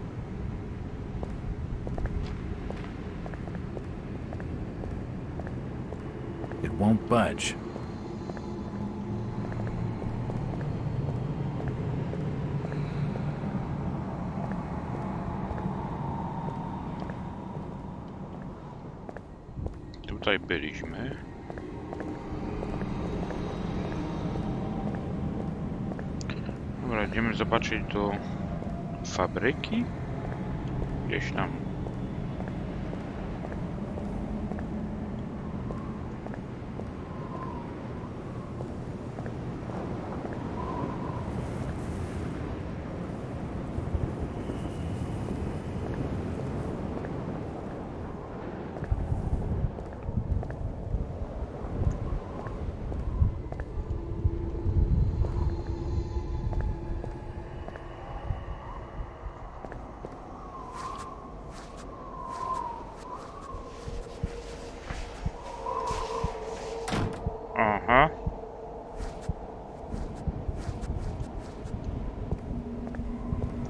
It won't budge. Tutaj byliśmy. Dobra, idziemy zobaczyć do fabryki. Gdzieś tam. Aha.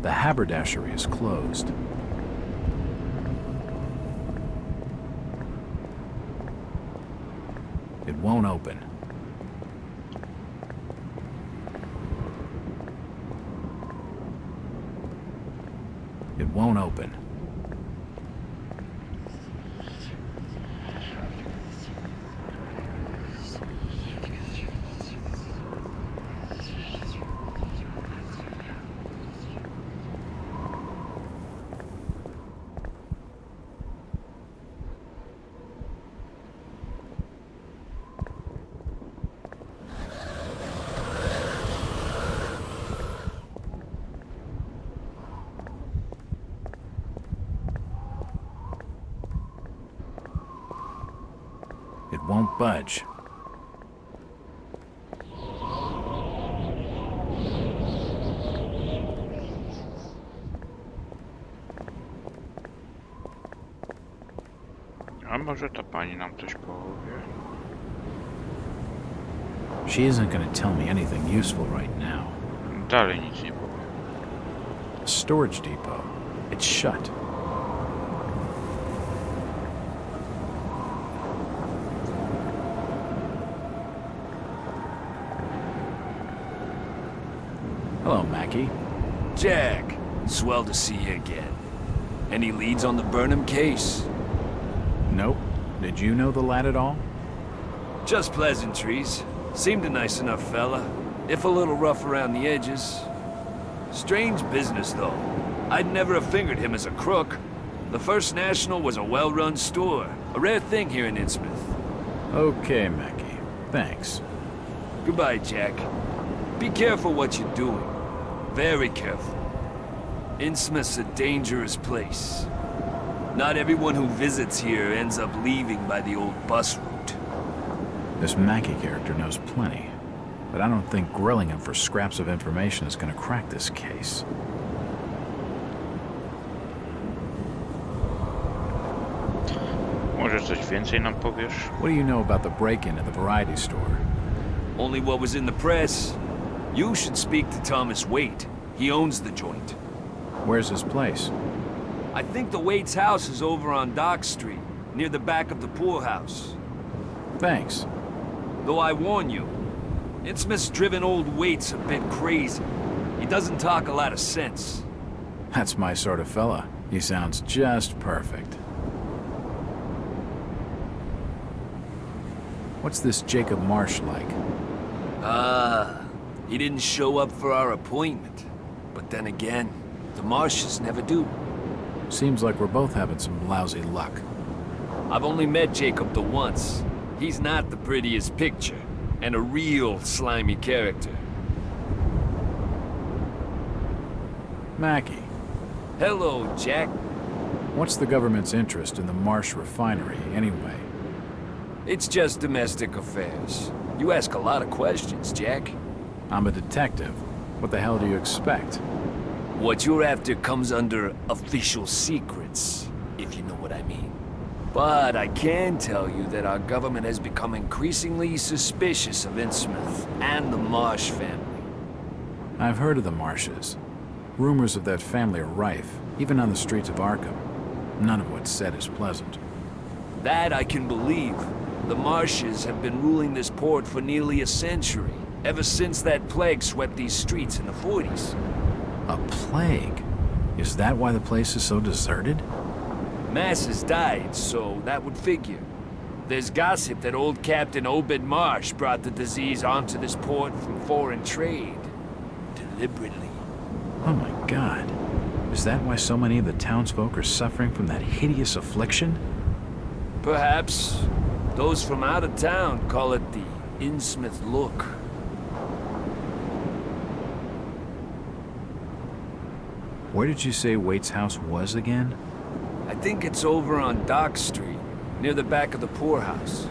The haberdashery is closed. It won't open. It won't open. Don't budge. A może ta pani nam coś powie? She isn't going to tell me anything useful right now. Dalej nic nie powie. A storage depot. It's shut. Hello, Mackie. Jack, swell to see you again. Any leads on the Burnham case? Nope. Did you know the lad at all? Just pleasantries. Seemed a nice enough fella, if a little rough around the edges. Strange business, though. I'd never have fingered him as a crook. The First National was a well-run store, a rare thing here in Innsmouth. Okay, Mackie. Thanks. Goodbye, Jack. Be careful what you're doing. Very careful. Innsmouth's a dangerous place. Not everyone who visits here ends up leaving by the old bus route. This Mackie character knows plenty, but I don't think grilling him for scraps of information is going to crack this case. Może coś więcej nam powiesz? What do you know about the break-in at the variety store? Only what was in the press. You should speak to Thomas Waite. He owns the joint. Where's his place? I think the Waite's house is over on Dock Street, near the back of the poorhouse. Thanks. Though I warn you, Innsmouth-driven old Waite's a bit crazy. He doesn't talk a lot of sense. That's my sort of fella. He sounds just perfect. What's this Jacob Marsh like? He didn't show up for our appointment. But then again, the Marshes never do. Seems like we're both having some lousy luck. I've only met Jacob the once. He's not the prettiest picture, and a real slimy character. Mackie, Hello, Jack. what's the government's interest in the Marsh refinery, anyway? It's just domestic affairs. You ask a lot of questions, Jack. I'm a detective. What the hell do you expect? What you're after comes under official secrets, if you know what I mean. But I can tell you that our government has become increasingly suspicious of Innsmouth and the Marsh family. I've heard of the Marshes. Rumors of that family are rife, even on the streets of Arkham. None of what's said is pleasant. That I can believe. The Marshes have been ruling this port for nearly a century, ever since that plague swept these streets in the 40s. A plague? Is that why the place is so deserted? Masses died, so that would figure. There's gossip that old Captain Obed Marsh brought the disease onto this port from foreign trade. Deliberately. Oh my god. Is that why so many of the townsfolk are suffering from that hideous affliction? Perhaps. Those from out of town call it the Innsmouth look. Where did you say Waite's house was again? I think it's over on Dock Street, near the back of the poorhouse.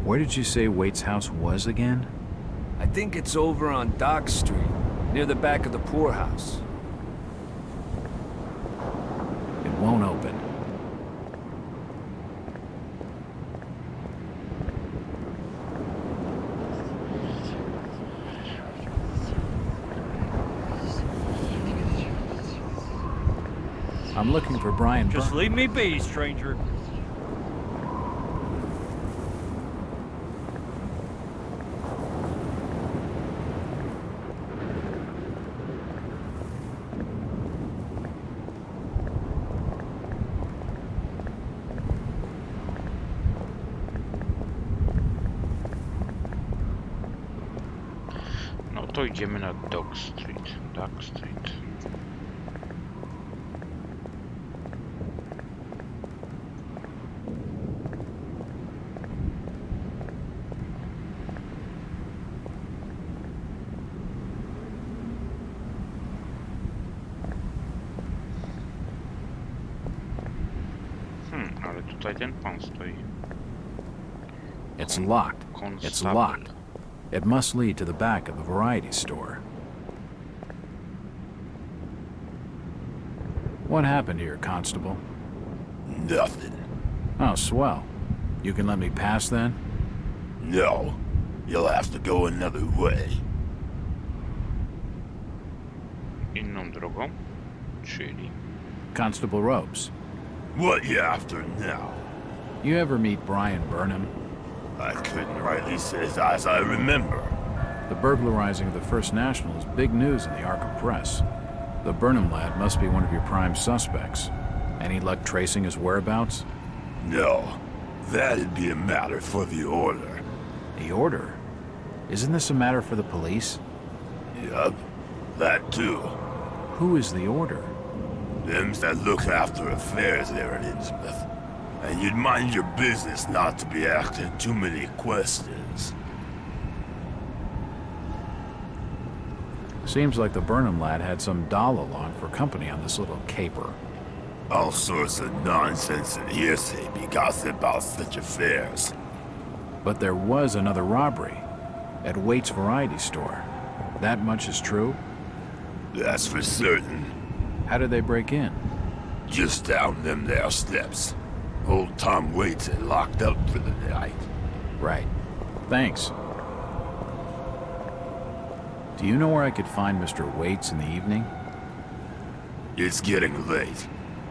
Where did you say Waite's house was again? I think it's over on Dock Street, near the back of the poorhouse. It won't open. I'm looking for Brian Just leave me be, stranger. No to idziemy na Dock Street. Dock Street. Ale tutaj ten pan stoi. It's locked. It's locked. It must lead to the back of the variety store. What happened here, Constable? Nothing. Oh, swell. You can let me pass then? No. You'll have to go another way. Inną drogą? Czyli... Constable Ropes. What you after now? You ever meet Brian Burnham? I couldn't rightly say as I remember. The burglarizing of the First National is big news in the Arkham press. The Burnham lad must be one of your prime suspects. Any luck tracing his whereabouts? No. That'd be a matter for the Order. The Order? Isn't this a matter for the police? Yup. That too. Who is the Order? Them's that look after affairs there in Innsmouth. And you'd mind your business not to be asking too many questions. Seems like the Burnham lad had some doll along for company on this little caper. All sorts of nonsense and hearsay be gossip about such affairs. But there was another robbery at Waite's Variety Store. That much is true? That's for certain. How did they break in? Just down them there steps. Old Tom Waits had locked up for the night. Right. Thanks. Do you know where I could find Mr. Waits in the evening? It's getting late.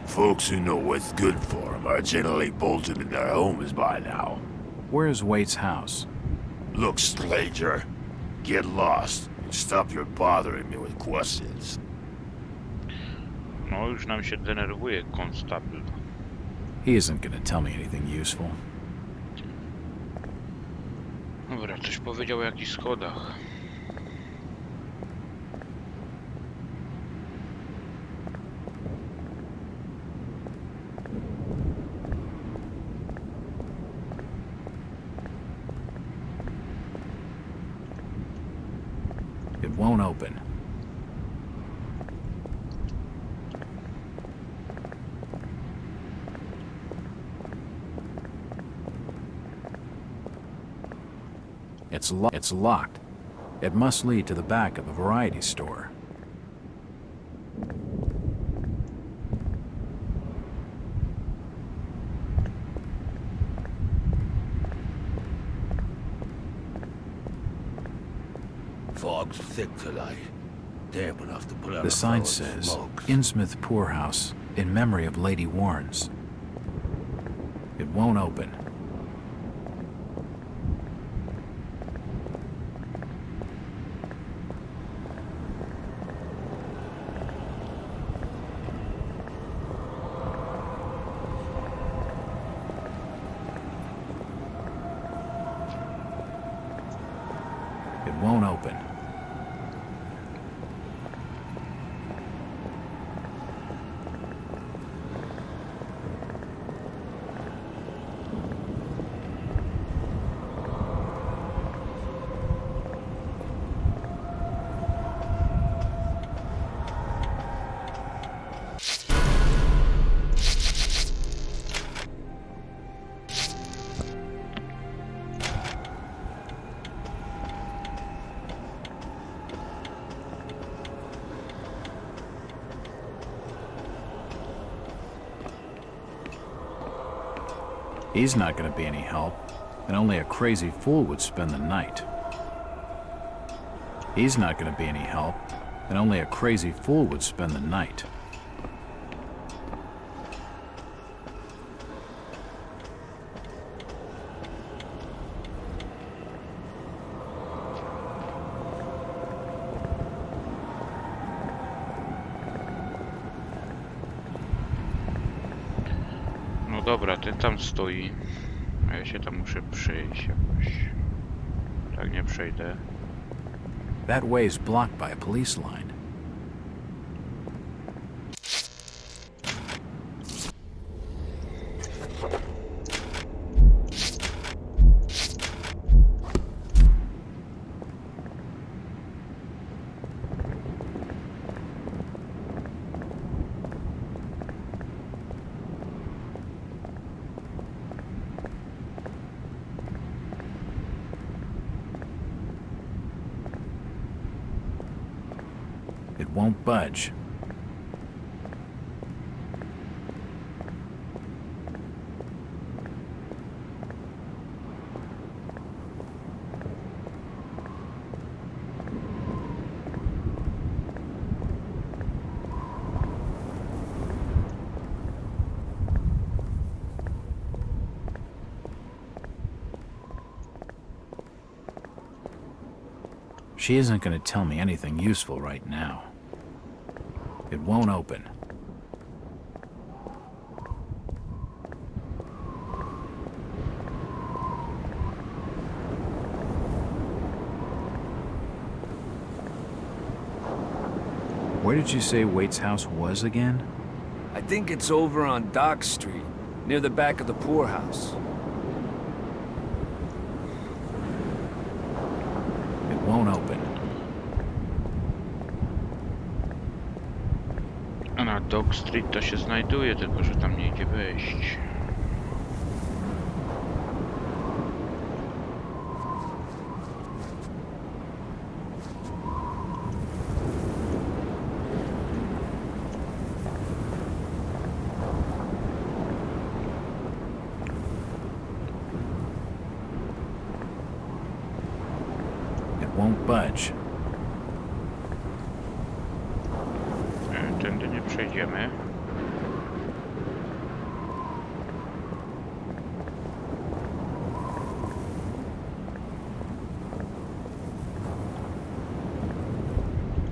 Folks who know what's good for them are generally bolted in their homes by now. Where's Waits' house? Look, stranger. Get lost and stop your bothering me with questions. No, już nam się denerwuje konstabil. He isn't gonna tell me anything useful. Dobra, coś powiedział o jakichś schodach. It won't open. It's locked. It must lead to the back of the variety store. Fog's thick tonight. Damp enough to put out The a sign fellow's says, smokes. Innsmouth Poorhouse, in memory of Lady Warrens. It won't open. It won't open. He's not going to be any help, and only a crazy fool would spend the night. He's not going to be any help, and only a crazy fool would spend the night. No dobra, ten tam stoi. A ja się tam muszę przejść jakoś. Tak nie przejdę. That way is blocked by a police line. It won't budge. She isn't going to tell me anything useful right now. It won't open. Where did you say Waite's house was again? I think it's over on Dock Street, near the back of the poorhouse. It won't open. A na Dock Street to się znajduje, tylko że tam nie idzie wejść. Won't budge. Tędy nie przejdziemy.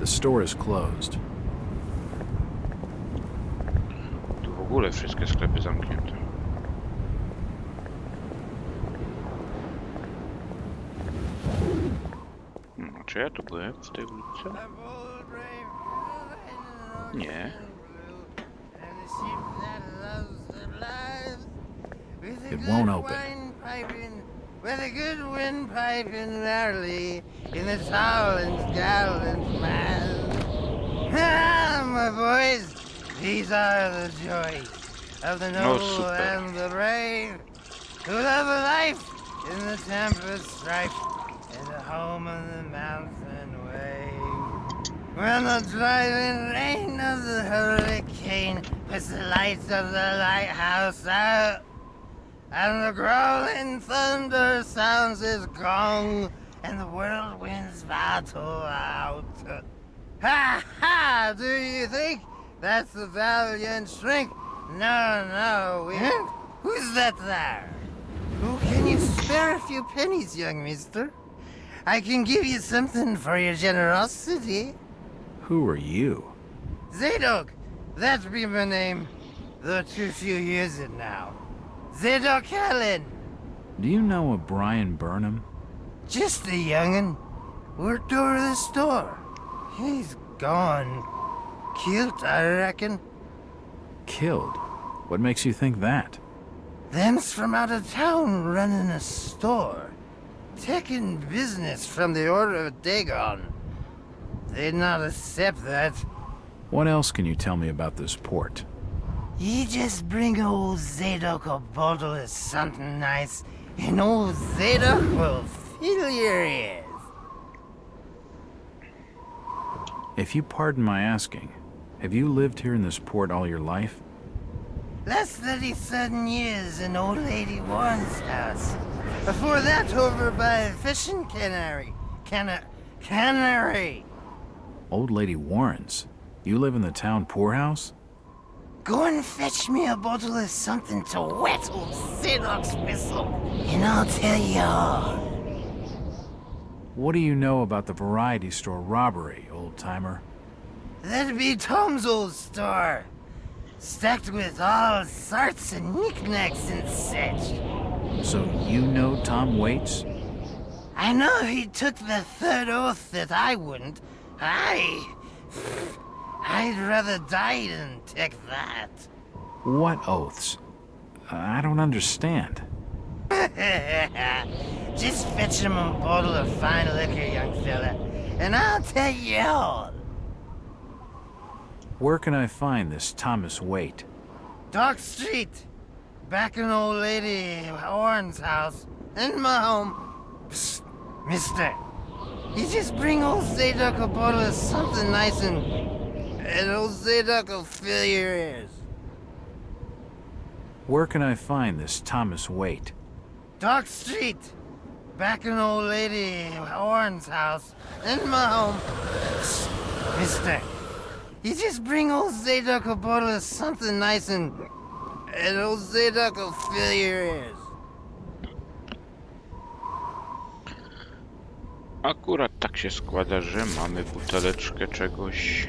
The store is closed. Tu w ogóle wszystkie sklepy zamknięte. Czy ja tu byłem w tej ulicy? Nie. It won't open. With a good windpipe in early in the tall and gallant man. Ah, my boys, these are the joys of the noble and the brave, who love a life in the tempest strife. Home on the mountain way. When the driving rain of the hurricane puts the lights of the lighthouse out, and the growling thunder sounds his gong, and the whirlwinds battle out. Ha ha! Do you think that's the valiant shrink? No, no, we ain't. Who's that there? Who can you spare a few pennies, young mister? I can give you something for your generosity. Who are you? Zadok, that be my name, though too few use it now. Zadok Allen. Do you know a Brian Burnham? Just a young'un. Worked over the store. He's gone. Killed, I reckon. Killed? What makes you think that? Them's from out of town running a store. Taking business from the Order of Dagon. They'd not accept that. What else can you tell me about this port? You just bring old Zadok a bottle of something nice, and old Zadok will fill your ears. If you pardon my asking, have you lived here in this port all your life? Last 37 years in old lady Warren's house. Before that, over by fishing cannery. Cannery. Old Lady Warren's? You live in the town poorhouse? Go and fetch me a bottle of something to wet old Zadok's whistle, and I'll tell you all. What do you know about the variety store robbery, old-timer? That'd be Tom's old store. Stacked with all sorts of knickknacks and such. So you know Tom Waits? I know he took the third oath that I wouldn't. I'd rather die than take that. What oaths? I don't understand. Just fetch him a bottle of fine liquor, young fella, and I'll tell you all. Where can I find this Thomas Waite? Dock Street. Back in old lady Warren's house. In my home. Psst, mister. You just bring old Zadok a bottle of something nice and old Zadok will fill your ears. Where can I find this Thomas Waite? Dock Street. Back in old lady Horn's house. In my home. Mister, you just bring old Zadok a bottle of something nice and old Zadok will fill your ears. Akurat tak się składa, że mamy buteleczkę czegoś.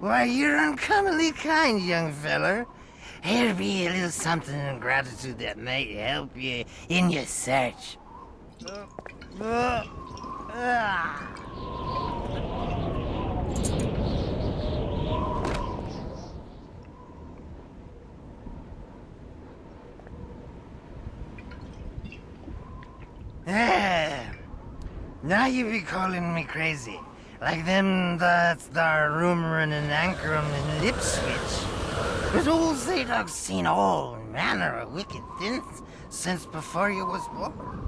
Why, you're uncommonly kind, young feller. Here be a little something in gratitude that might help you in your search. Now you be calling me crazy. Like them that's thar rumoring and anchoring in Ipswich. But old Zadok's seen all manner of wicked things since before you was born.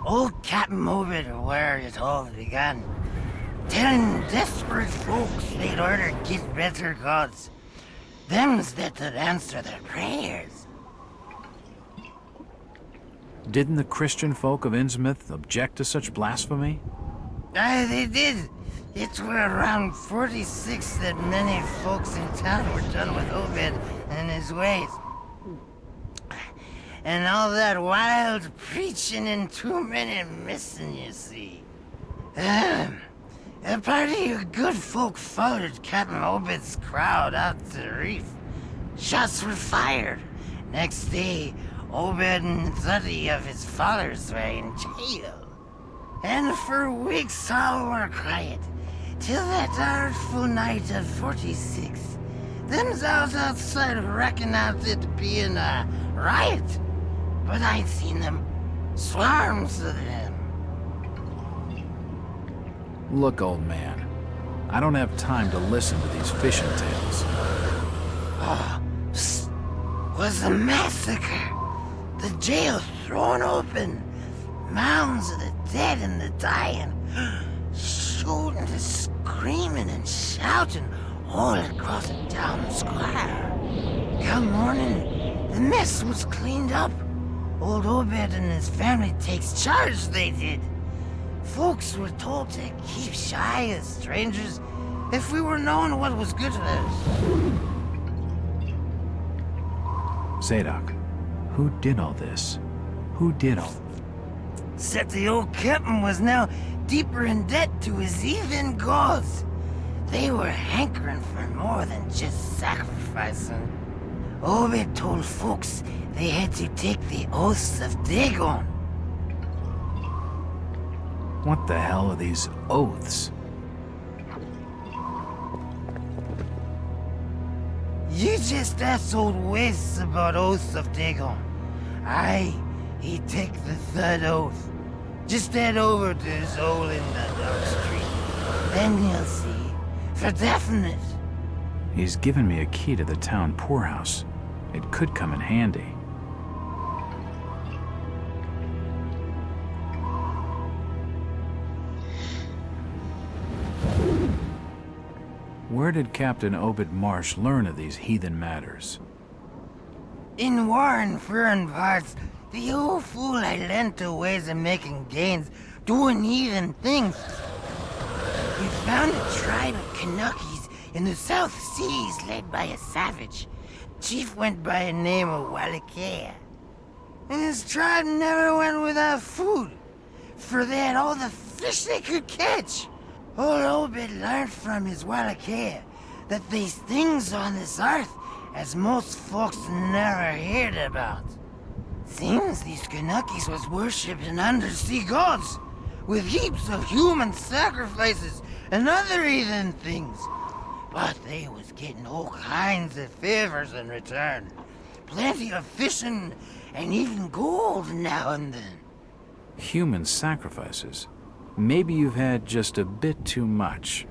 Old Captain Obed where it all began. Telling desperate folks they'd order get better gods. Them's that would answer their prayers. Didn't the Christian folk of Innsmouth object to such blasphemy? Aye, they did. It were around 46 that many folks in town were done with Obed and his ways. And all that wild preaching and too many missing, you see. A party of good folk followed Captain Obed's crowd out to the reef. Shots were fired. Next day, Obed and 30 of his followers were in jail. And for weeks all were quiet, till that artful night of 46. Them's out outside reckoned out it being a riot. But I'd seen them, swarms of them. Look, old man, I don't have time to listen to these fishing tales. Oh, was a massacre. The jail thrown open. Mounds of the dead and the dying. Shooting and screaming and shouting all across the town square. Come morning, the mess was cleaned up. Old Obed and his family takes charge, they did. Folks were told to keep shy of strangers if we were knowing what was good for us. Zadok, who did all this? Who did all... Said the old captain was now deeper in debt to his heathen gods. They were hankering for more than just sacrificing. Obed told folks they had to take the oaths of Dagon. What the hell are these oaths? You just asked old Wes about oaths of Dagon. Aye, he take the third oath. Just head over to his hole in the Dock Street. Then you'll see. For definite. He's given me a key to the town poorhouse. It could come in handy. Where did Captain Obed Marsh learn of these heathen matters? In warring foreign parts, the old fool I learned to ways of making gains, doing heathen things. We found a tribe of Kanakis in the South Seas led by a savage. Chief went by a name of Wallachia. And his tribe never went without food, for they had all the fish they could catch. Old Obed learned from his Wallachia that these things on this earth as most folks never heard about. Seems these Kanakis was worshipping undersea gods, with heaps of human sacrifices and other heathen things. But they was getting all kinds of favors in return. Plenty of fishing and even gold now and then. Human sacrifices? Maybe you've had just a bit too much.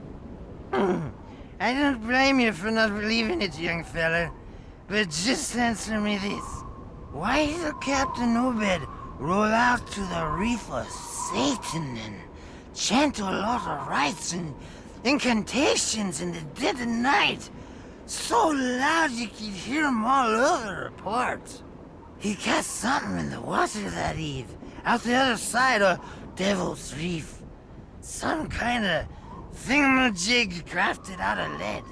I don't blame you for not believing it, young fella. But just answer me this. Why did Captain Obed roll out to the reef of Satan and chant a lot of rites and incantations in the dead of night? So loud you could hear 'em all over the port. He cast something in the water that eve, out the other side of Devil's Reef. Some kind of thingamajig crafted out of lead.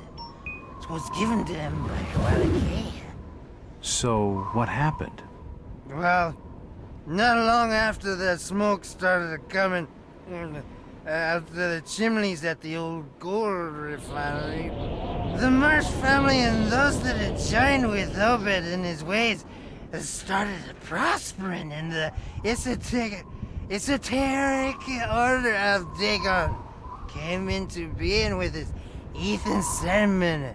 It was given to him by Wallachia. So, what happened? Well, not long after the smoke started coming out of the chimneys at the old gold refinery, the Marsh family and those that had joined with Obed in his ways started prospering in the esoteric order of Dagon. Came into being with his Ethan Sermon.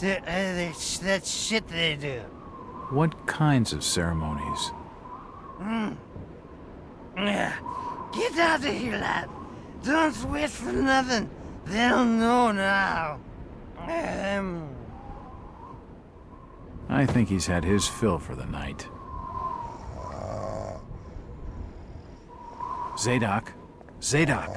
That shit they do. What kinds of ceremonies? Yeah. Get out of here, lad. Don't wait for nothing. They'll know now. I think he's had his fill for the night. Zadok. Zadok.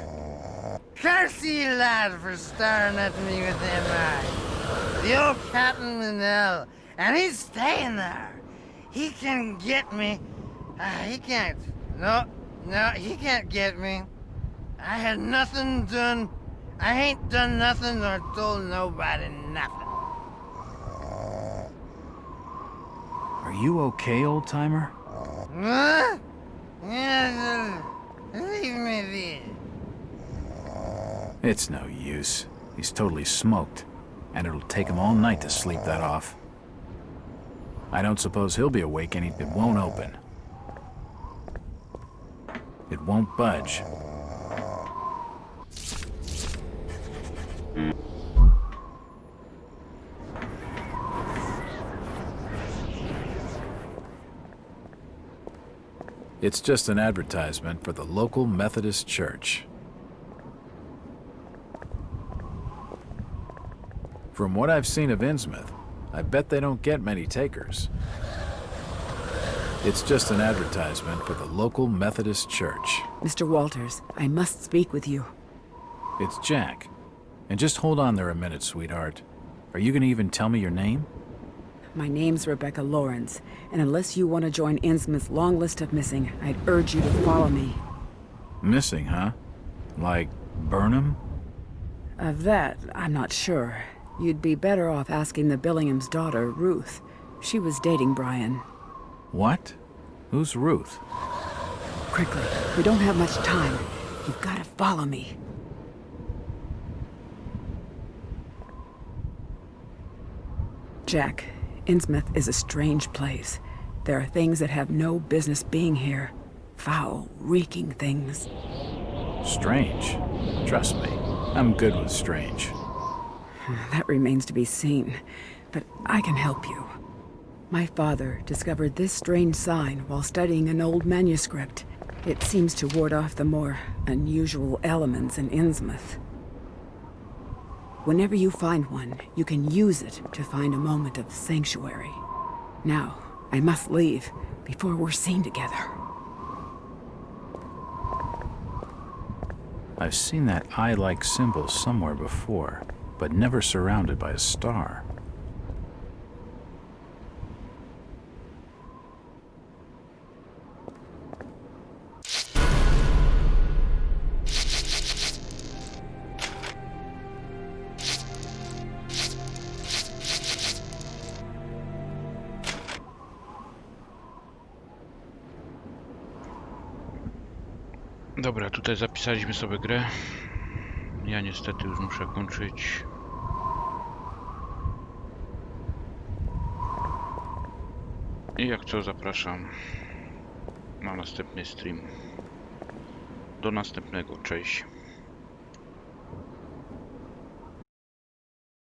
Curse you, lad, for staring at me with them eyes. The old captain in hell, and he's staying there. He can get me. He can't. No, he can't get me. I had nothing done. I ain't done nothing or told nobody nothing. Are you okay, old-timer? Huh? Yeah, leave me be. It's no use. He's totally smoked, and it'll take him all night to sleep that off. I don't suppose he'll be awake and it won't open. It won't budge. It's just an advertisement for the local Methodist church. From what I've seen of Innsmouth, I bet they don't get many takers. It's just an advertisement for the local Methodist church. Mr. Walters, I must speak with you. It's Jack. And just hold on there a minute, sweetheart. Are you gonna even tell me your name? My name's Rebecca Lawrence, and unless you want to join Innsmouth's long list of missing, I'd urge you to follow me. Missing, huh? Like Burnham? Of that, I'm not sure. You'd be better off asking the Billingham's daughter, Ruth. She was dating Brian. What? Who's Ruth? Quickly, we don't have much time. You've got to follow me. Jack, Innsmouth is a strange place. There are things that have no business being here. Foul, reeking things. Strange? Trust me, I'm good with strange. That remains to be seen, but I can help you. My father discovered this strange sign while studying an old manuscript. It seems to ward off the more unusual elements in Innsmouth. Whenever you find one, you can use it to find a moment of sanctuary. Now, I must leave before we're seen together. I've seen that eye-like symbol somewhere before, but never surrounded by a star. Dobra, tutaj zapisaliśmy sobie grę. Ja niestety już muszę kończyć. I jak co, zapraszam na następny stream. Do następnego, cześć.